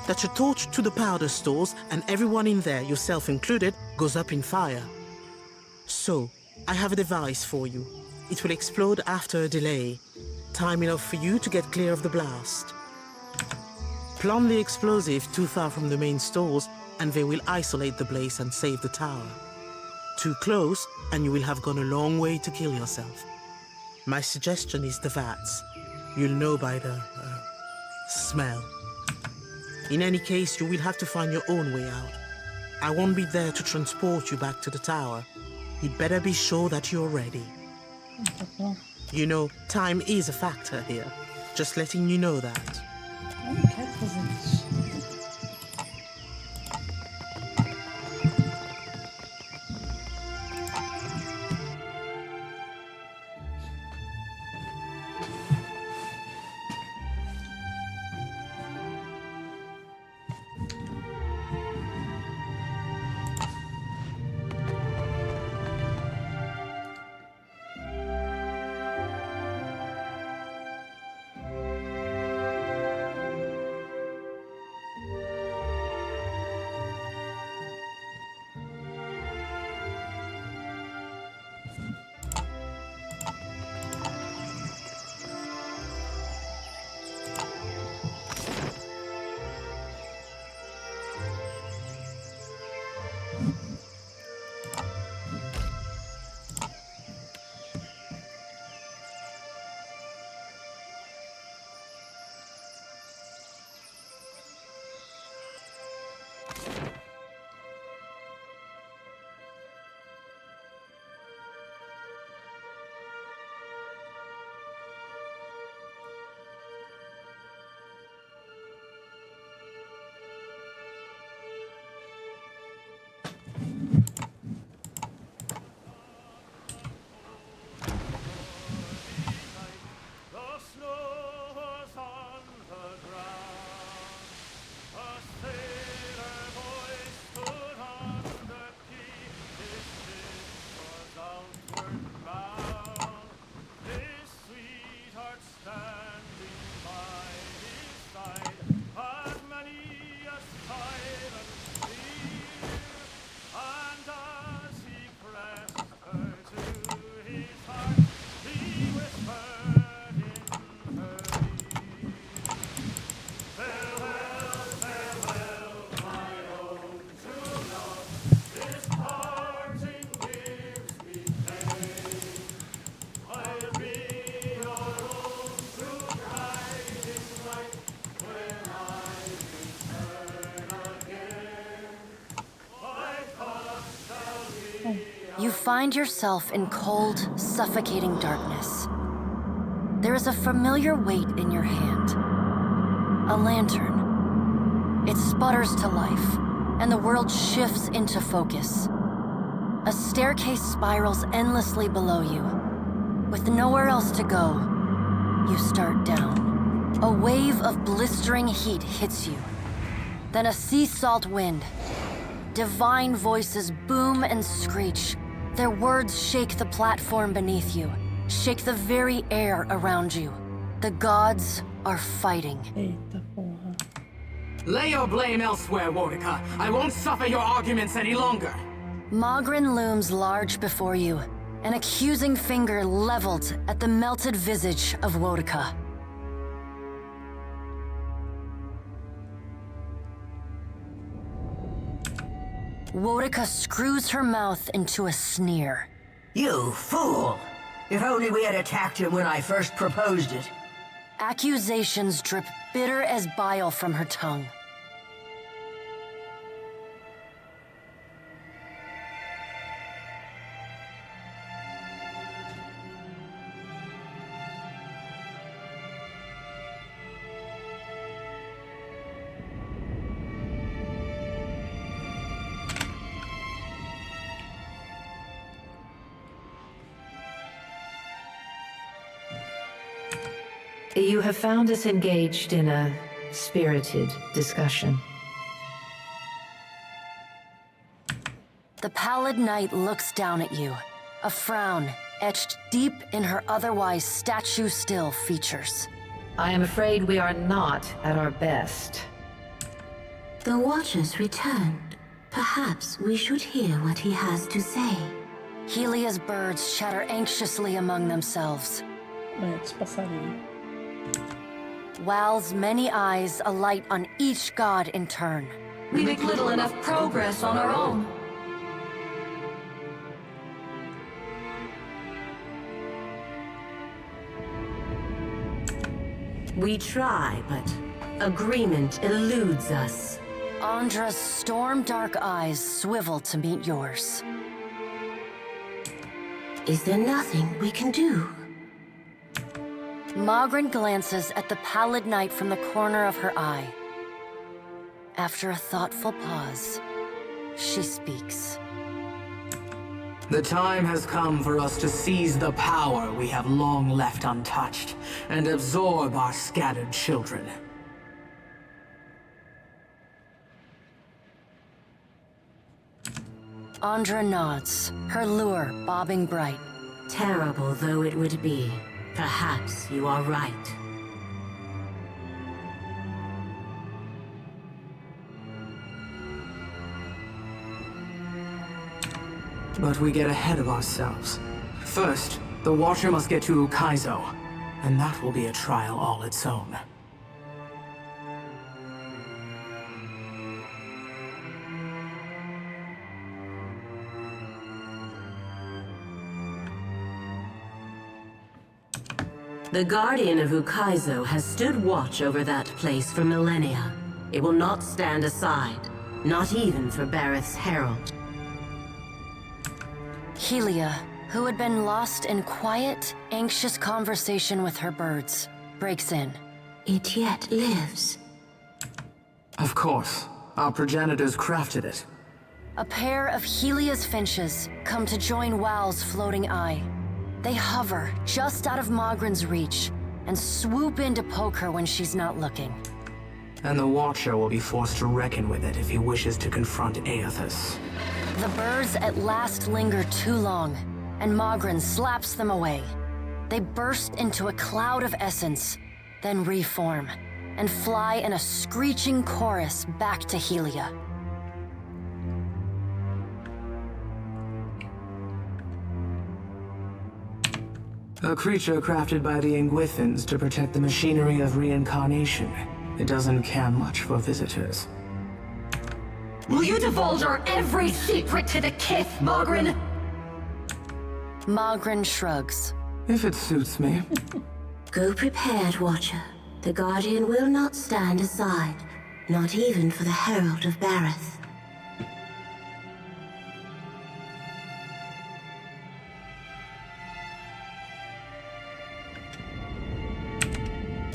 That's a torch to the powder stores, and everyone in there, yourself included, goes up in fire. So, I have a device for you. It will explode after a delay. Time enough for you to get clear of the blast. Plant the explosive too far from the main stores, and they will isolate the blaze and save the tower. Too close, and you will have gone a long way to kill yourself. My suggestion is the vats. You'll know by the smell. In any case, you will have to find your own way out. I won't be there to transport you back to the tower. You'd better be sure that you're ready. You know, time is a factor here. Just letting you know that. Eu não quero fazer isso. You find yourself in cold, suffocating darkness. There is a familiar weight in your hand. A lantern. It sputters to life, and the world shifts into focus. A staircase spirals endlessly below you. With nowhere else to go, you start down. A wave of blistering heat hits you. Then a sea salt wind. Divine voices boom and screech. Their words shake the platform beneath you, shake the very air around you. The gods are fighting. Eita porra. Lay your blame elsewhere, Wodica. I won't suffer your arguments any longer. Mogren looms large before you, an accusing finger leveled at the melted visage of Wodica. Wodica screws her mouth into a sneer. You fool! If only we had attacked him when I first proposed it. Accusations drip bitter as bile from her tongue. You have found us engaged in a spirited discussion. The pallid knight looks down at you, a frown etched deep in her otherwise statue-still features. I am afraid we are not at our best. The Watcher's returned. Perhaps we should hear what he has to say. Helia's birds chatter anxiously among themselves. Wal's many eyes alight on each god in turn. We make little enough progress on our own. We try, but agreement eludes us. Andra's storm-dark eyes swivel to meet yours. Is there nothing we can do? Magrin glances at the pallid knight from the corner of her eye. After a thoughtful pause, she speaks. The time has come for us to seize the power we have long left untouched and absorb our scattered children. Andra nods, her lure bobbing bright. Terrible though it would be, perhaps you are right. But we get ahead of ourselves. First, the Watcher must get to Ukaizo, and that will be a trial all its own. The Guardian of Ukaizo has stood watch over that place for millennia. It will not stand aside, not even for Bareth's Herald. Helia, who had been lost in quiet, anxious conversation with her birds, breaks in. It yet lives. Of course. Our progenitors crafted it. A pair of Helia's finches come to join Wal's floating eye. They hover just out of Magrin's reach and swoop in to poke her when she's not looking. And the Watcher will be forced to reckon with it if he wishes to confront Aethys. The birds at last linger too long, and Magrin slaps them away. They burst into a cloud of essence, then reform, and fly in a screeching chorus back to Helia. A creature crafted by the Ingwithans to protect the machinery of reincarnation. It doesn't care much for visitors. Will you divulge our every secret to the Kith, Magrin? Magrin shrugs. If it suits me. Go prepared, Watcher. The Guardian will not stand aside, not even for the Herald of Bareth.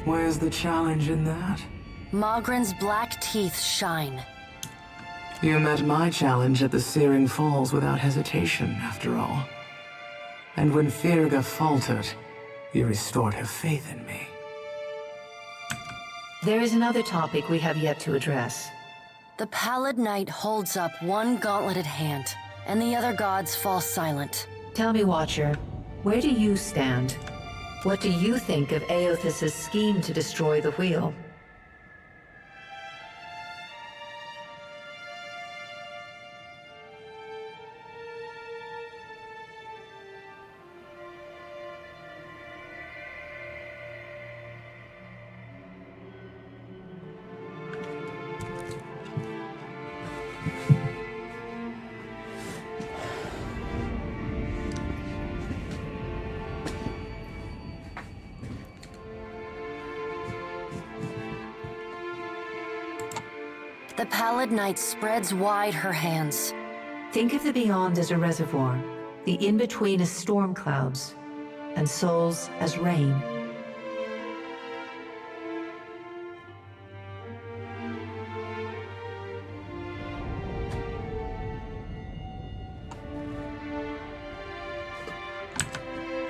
Where's the challenge in that? Magrin's black teeth shine. You met my challenge at the Searing Falls without hesitation, after all. And when Firga faltered, you restored her faith in me. There is another topic we have yet to address. The pallid knight holds up one gauntleted hand, and the other gods fall silent. Tell me, Watcher, where do you stand? What do you think of Aethys' scheme to destroy the wheel? The pallid knight spreads wide her hands. Think of the beyond as a reservoir, the in-between as storm clouds, and souls as rain.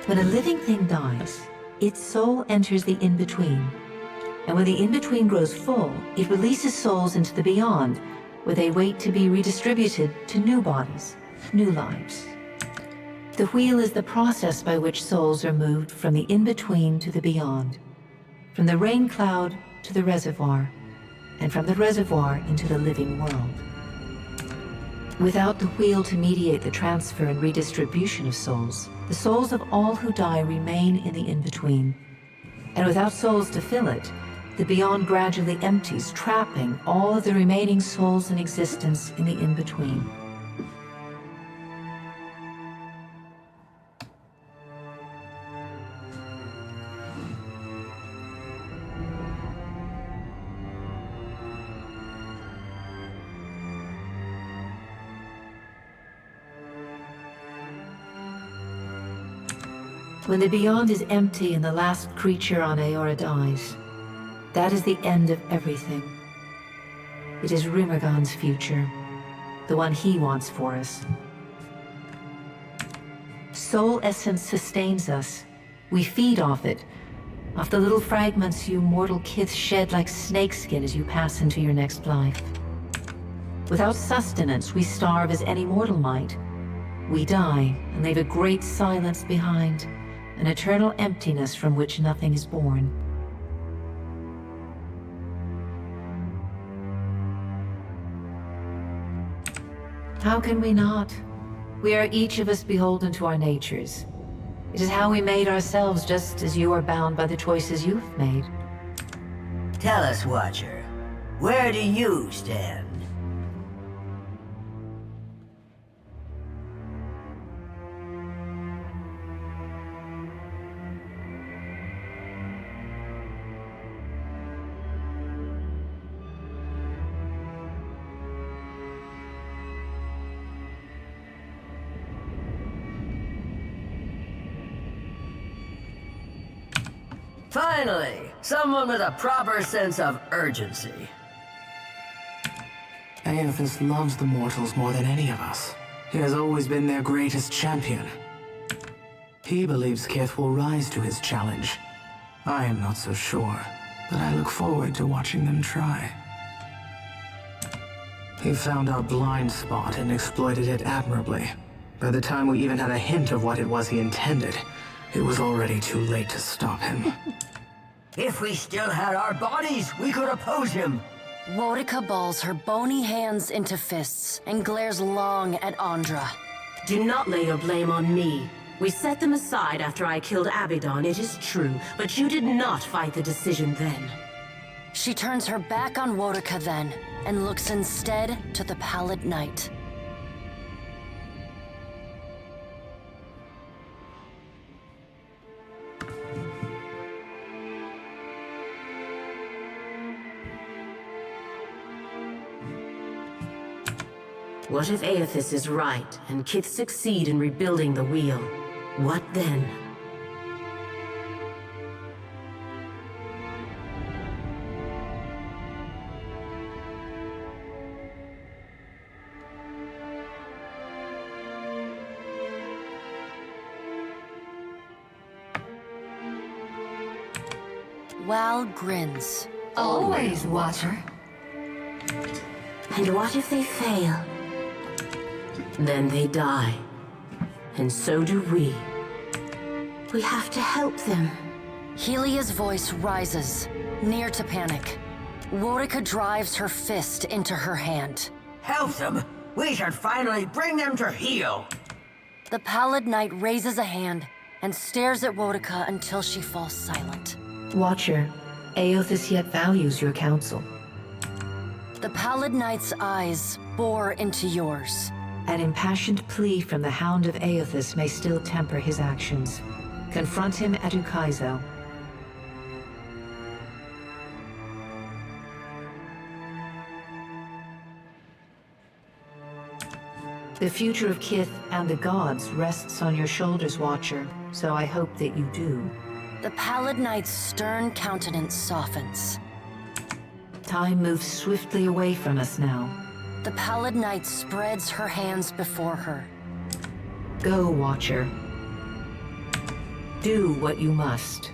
When a living thing dies, its soul enters the in-between. And when the in-between grows full, it releases souls into the beyond, where they wait to be redistributed to new bodies. new lives. The wheel is the process by which souls are moved from the in-between to the beyond, from the rain cloud to the reservoir, and from the reservoir into the living world. Without the wheel to mediate the transfer and redistribution of souls, the souls of all who die remain in the in-between. And without souls to fill it, the beyond gradually empties, trapping all of the remaining souls in existence in the in-between. When the beyond is empty and the last creature on Aora dies, that is the end of everything. It is Rimergon's future, the one he wants for us. Soul essence sustains us. We feed off it, off the little fragments you mortal kiths shed like snakeskin as you pass into your next life. Without sustenance, we starve as any mortal might. We die and leave a great silence behind, an eternal emptiness from which nothing is born. How can we not? We are each of us beholden to our natures. It is how we made ourselves, just as you are bound by the choices you've made. Tell us, Watcher, where do you stand? Finally, someone with a proper sense of urgency. Aethys loves the mortals more than any of us. He has always been their greatest champion. He believes Kith will rise to his challenge. I am not so sure, but I look forward to watching them try. He found our blind spot and exploited it admirably. By the time we even had a hint of what it was he intended, it was already too late to stop him. If we still had our bodies, we could oppose him. Wodica balls her bony hands into fists and glares long at Andra. Do not lay your blame on me. We set them aside after I killed Abaddon, it is true, but you did not fight the decision then. She turns her back on Wodica then, and looks instead to the Pallid Knight. What if Aethys is right, and Kith succeed in rebuilding the wheel? What then? Wal grins. Always, Watcher. And what if they fail? Then they die. And so do we. We have to help them. Helia's voice rises, near to panic. Wodica drives her fist into her hand. Help them? We should finally bring them to heel. The Pallid Knight raises a hand and stares at Wodica until she falls silent. Watcher, Aethys yet values your counsel. The Pallid Knight's eyes bore into yours. An impassioned plea from the Hound of Aethys may still temper his actions. Confront him at Ukaizo. The future of Kith and the gods rests on your shoulders, Watcher, so I hope that you do. The Pallid Knight's stern countenance softens. Time moves swiftly away from us now. The Pallid Knight spreads her hands before her. Go, Watcher. Do what you must.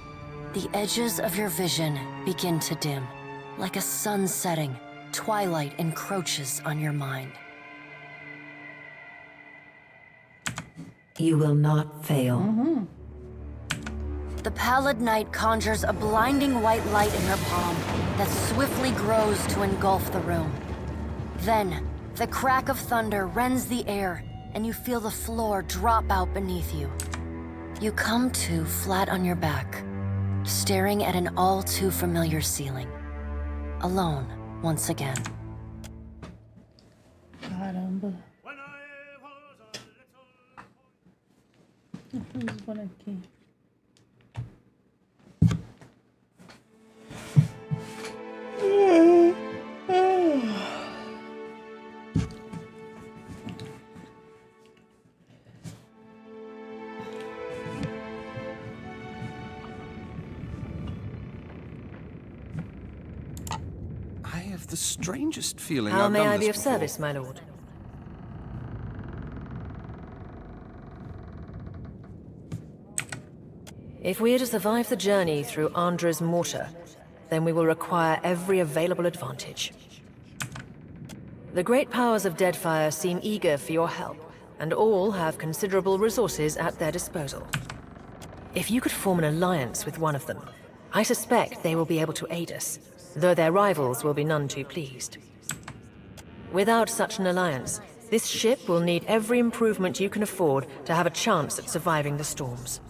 The edges of your vision begin to dim. Like a sun setting, twilight encroaches on your mind. You will not fail. The pallid night conjures a blinding white light in her palm that swiftly grows to engulf the room. Then, the crack of thunder rends the air, and you feel the floor drop out beneath you. You come to flat on your back, staring at an all too familiar ceiling. Alone, once again. Caramba. Os bonequinhos. I have the strangest feeling How I've may done I this be of before. service, my lord? If we are to survive the journey through Andra's mortar, then we will require every available advantage. The great powers of Deadfire seem eager for your help, and all have considerable resources at their disposal. If you could form an alliance with one of them, I suspect they will be able to aid us, though their rivals will be none too pleased. Without such an alliance, this ship will need every improvement you can afford to have a chance at surviving the storms.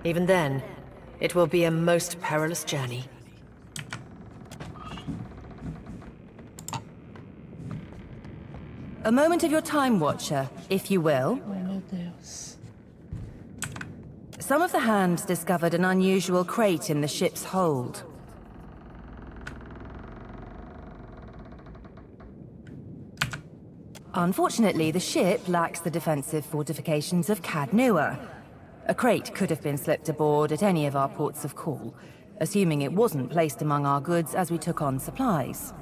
Even then, it will be a most perilous journey. A moment of your time, Watcher, if you will. Oh, meu Deus. Some of the hands discovered an unusual crate in the ship's hold. Unfortunately, the ship lacks the defensive fortifications of Cadnua. A crate could have been slipped aboard at any of our ports of call, assuming it wasn't placed among our goods as we took on supplies.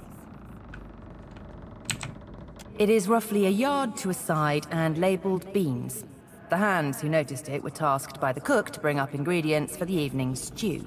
It is roughly a yard to a side and labeled beans. The hands who noticed it were tasked by the cook to bring up ingredients for the evening's stew.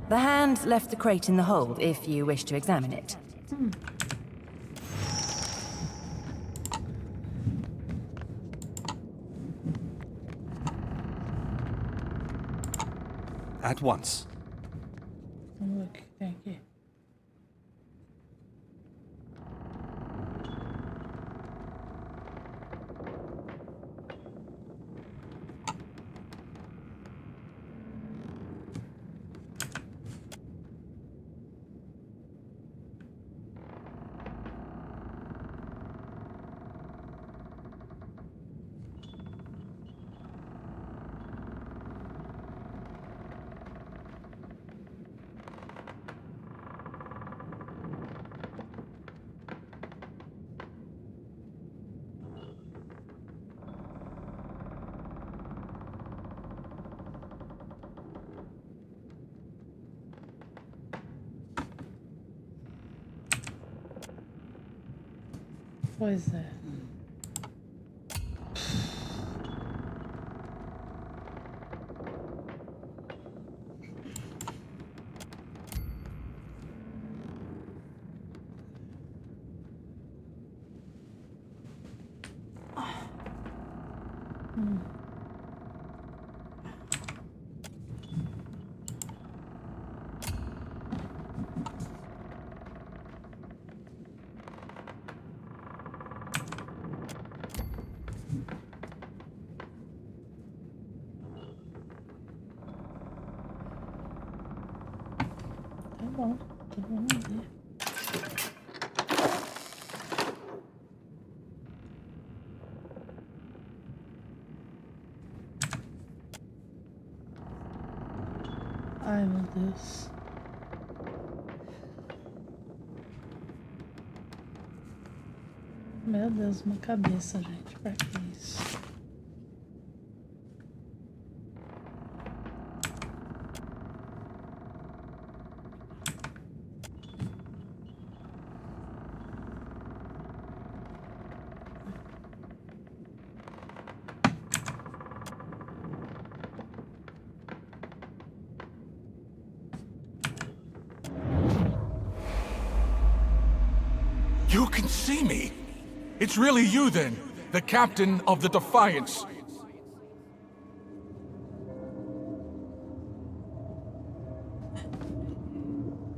The hand left the crate in the hold if you wish to examine it. At once. Vamos ver o que tem aqui. Pois é. Tá bom, então vamos ver. Ai, meu Deus. Meu Deus, uma cabeça, gente. Pra que isso? You can see me. It's really you then, the captain of the Defiance.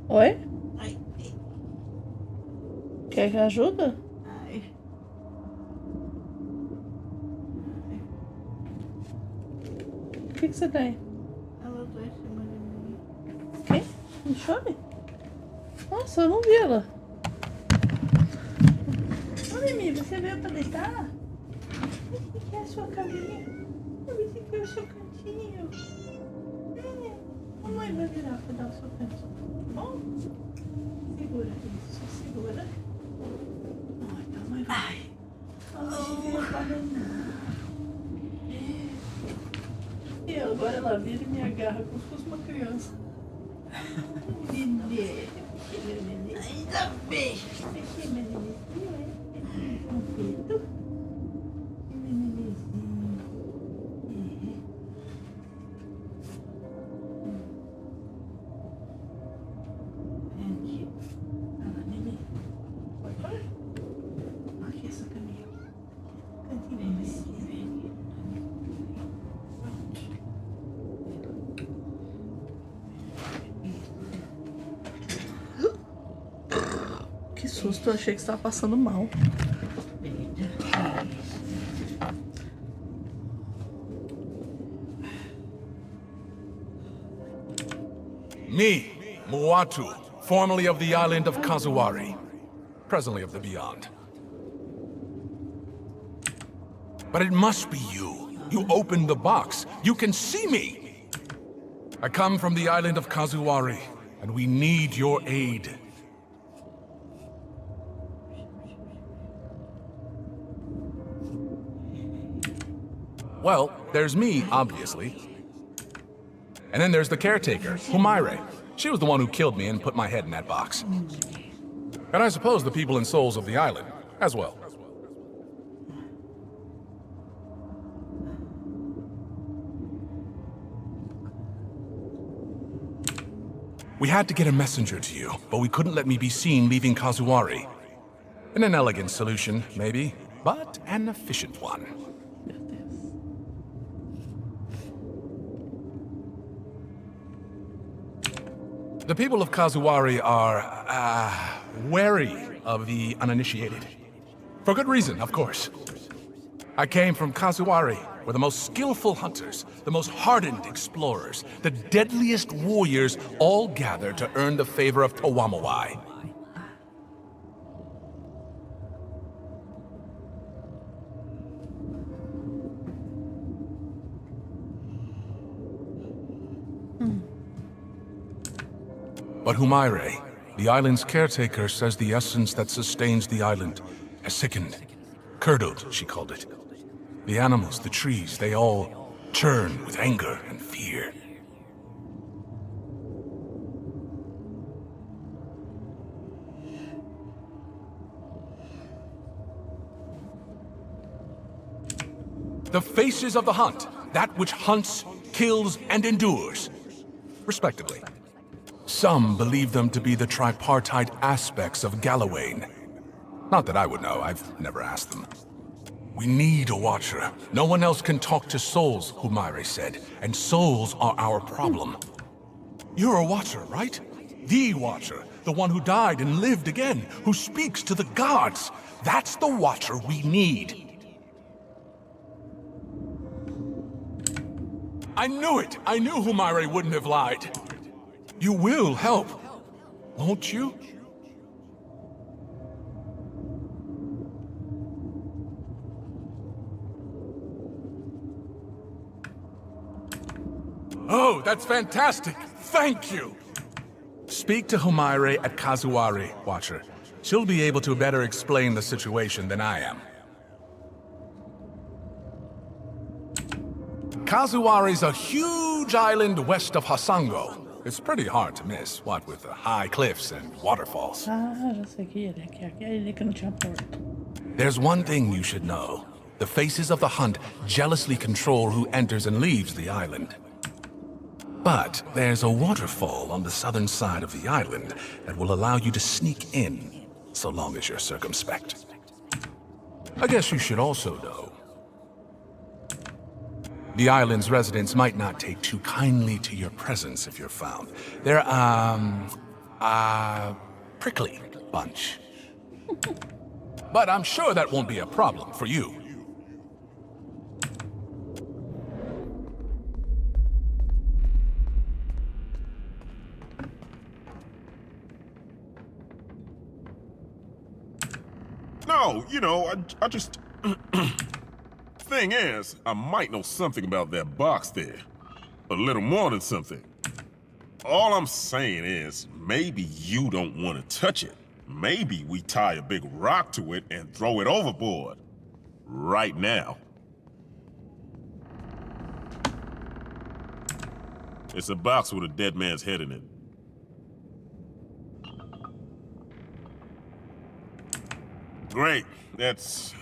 Oi? Quer ajuda? O que você tem? Ela tá em cima de mim. Quem? Michonne? Nossa, eu não vi ela. Ô, Mimi, você veio pra deitar? Esse aqui é a sua caminha. Esse aqui é o seu cantinho. Mamãe vai virar pra dar o seu cantinho. Tá bom? Segura isso, segura. Ai, então mãe vai. Mamãe veio pra danar. E agora ela vira e me agarra como se fosse uma criança. Nenê. Ainda bem. Deixa meu nenenzinho, é? Um peito. Meu nenenzinho. Aqui. Olha lá, neném. Pode falar? Aqui essa caminha. Cantinho de cima. Que susto, eu achei que você estava passando mal. Me, Muatu, formerly of the island of Kazuwari, presently of the Beyond. But it must be you. You opened the box. You can see me. I come from the island of Kazuwari, and we need your aid. Well, there's me, obviously. And then there's the caretaker, Humaire. She was the one who killed me and put my head in that box. And I suppose the people and souls of the island, as well. We had to get a messenger to you, but we couldn't let me be seen leaving Kazuwari. An inelegant solution, maybe, but an efficient one. The people of Kazuwari are, wary of the uninitiated. For good reason, of course. I came from Kazuwari, where the most skillful hunters, the most hardened explorers, the deadliest warriors all gather to earn the favor of Tawamawai. But Humaire, the island's caretaker, says the essence that sustains the island has sickened. Curdled, she called it. The animals, the trees, they all churn with anger and fear. The faces of the hunt, that which hunts, kills, and endures, respectively. Some believe them to be the tripartite aspects of Gallowayne. Not that I would know, I've never asked them. We need a watcher. No one else can talk to souls, Humaire said, and souls are our problem. You're a watcher, right? The watcher, the one who died and lived again, who speaks to the gods. That's the watcher we need. I knew it! I knew Humaire wouldn't have lied. You will help, won't you? Oh, that's fantastic! Thank you! Speak to Humaire at Kazuwari, Watcher. She'll be able to better explain the situation than I am. Kazuwari's a huge island west of Hasango. It's pretty hard to miss, what with the high cliffs and waterfalls. Já sei que ele aqui. Aqui é ele que não tinha porto. There's one thing you should know. The faces of the hunt jealously control who enters and leaves the island. But there's a waterfall on the southern side of the island that will allow you to sneak in. so long as you're circumspect. I guess you should also know, the island's residents might not take too kindly to your presence if you're found. They're, prickly bunch. But I'm sure that won't be a problem for you. No, you know, I just... Thing is, I might know something about that box there. A little more than something. All I'm saying is, maybe you don't want to touch it. Maybe we tie a big rock to it and throw it overboard. Right now. It's a box with a dead man's head in it. Great. That's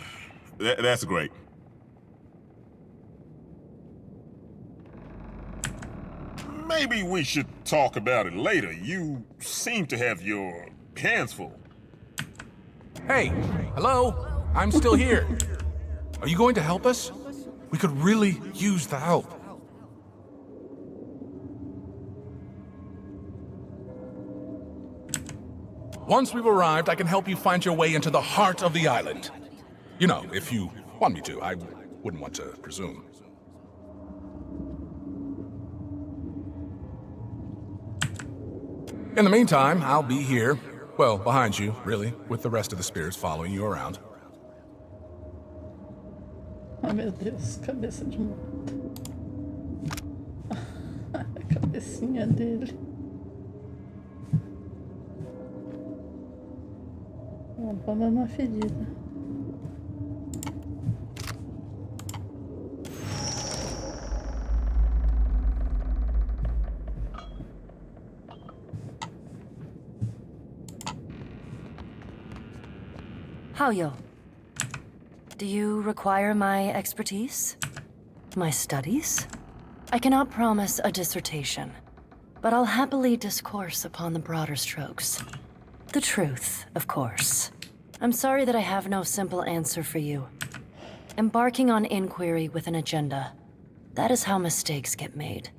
great. Maybe we should talk about it later. You seem to have your hands full. Hey, hello? I'm still here. Are you going to help us? We could really use the help. Once we've arrived, I can help you find your way into the heart of the island. You know, if you want me to. I wouldn't want to presume. In the meantime, I'll be here. Well, behind you, really, with the rest of the spirits following you around. Oh meu Deus, cabeça de morto. A cabecinha dele. Uma banana ferida. Haoyo, do you require my expertise? My studies? I cannot promise a dissertation, but I'll happily discourse upon the broader strokes. The truth, of course. I'm sorry that I have no simple answer for you. Embarking on inquiry with an agenda, that is how mistakes get made.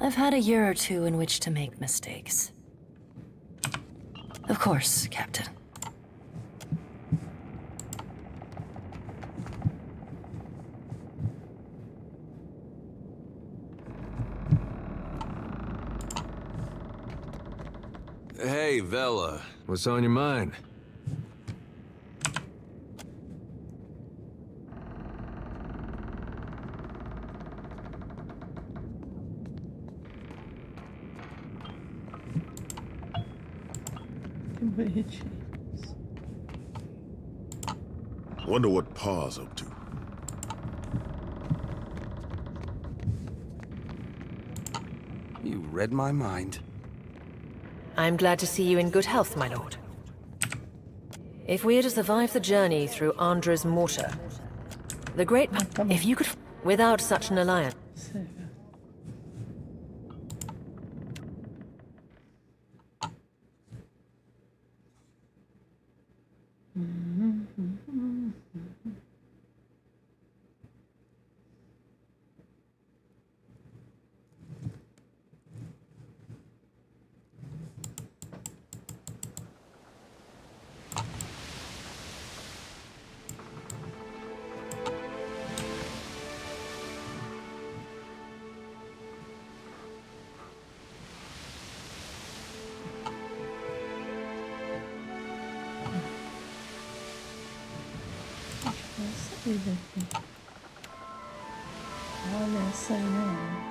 I've had a year or two in which to make mistakes. Of course, Captain. Hey, Vela. What's on your mind? Wonder what Pa's up to. You read my mind. I'm glad to see you in good health, my lord. If we are to survive the journey through Andra's mortar, the great... If you could... Without such an alliance... Olha essa aí, né?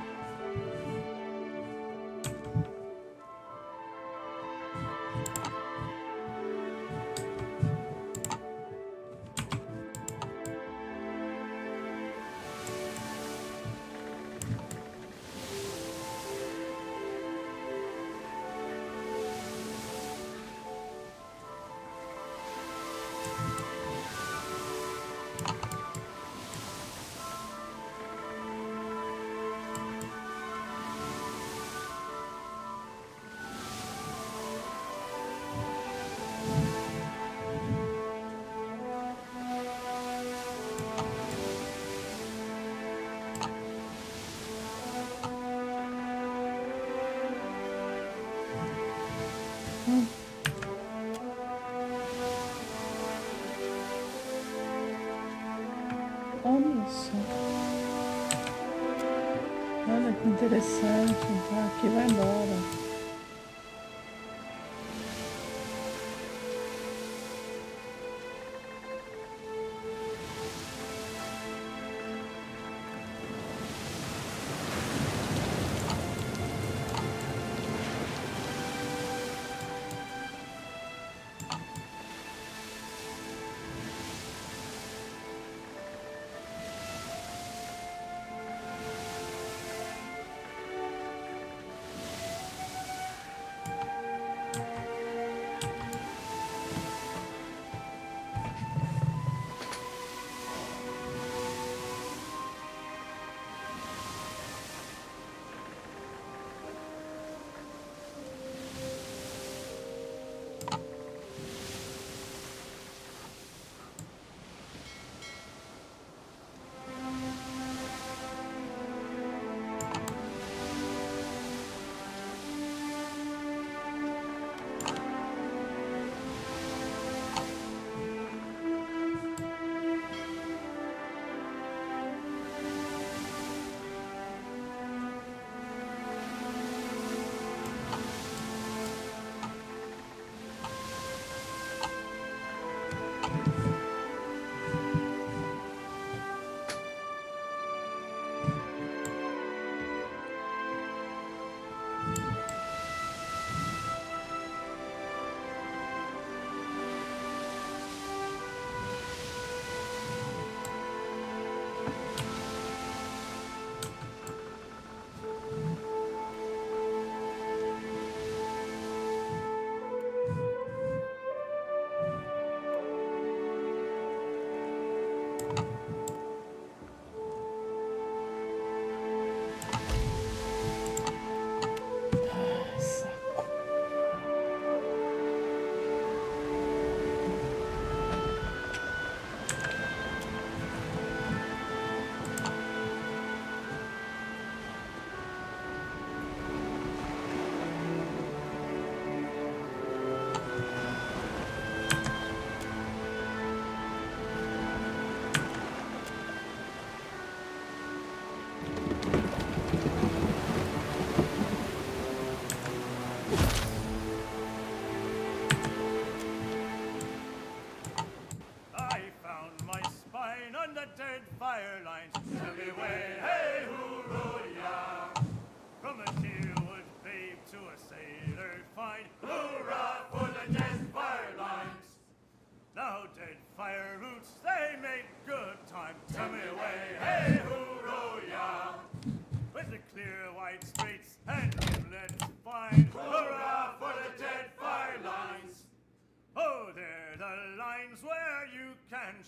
Olha só. Olha que interessante. Tá, aqui vai embora.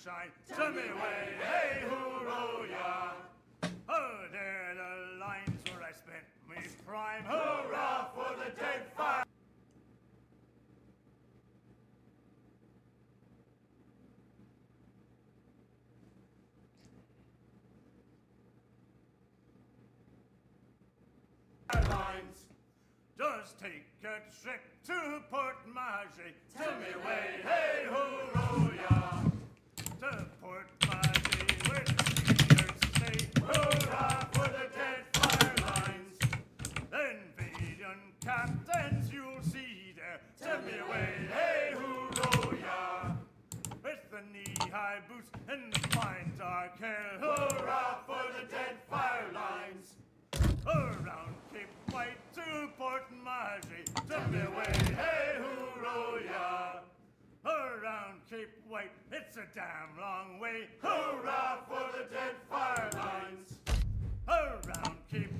Shine, tell me way, hey, hooroo, ya. Oh, there the lines where I spent me prime. Hurrah for the dead fire. Lines. Just take a trip to Port Magie. Tell me way, hey, hooroo, ya. To Port Magie, where the steamers stay. Hurrah for the dead fire lines. Then Valiant captains you'll see there. Tell me way, hey, hooroo, ya. With the knee-high boots and the fine dark hair. Hurrah for the dead fire lines. Around Cape White to Port Magie. Tell me way, hey, hooroo, ya. Around Cape White, it's a damn long way. Hurrah for the dead fire lines. Around Cape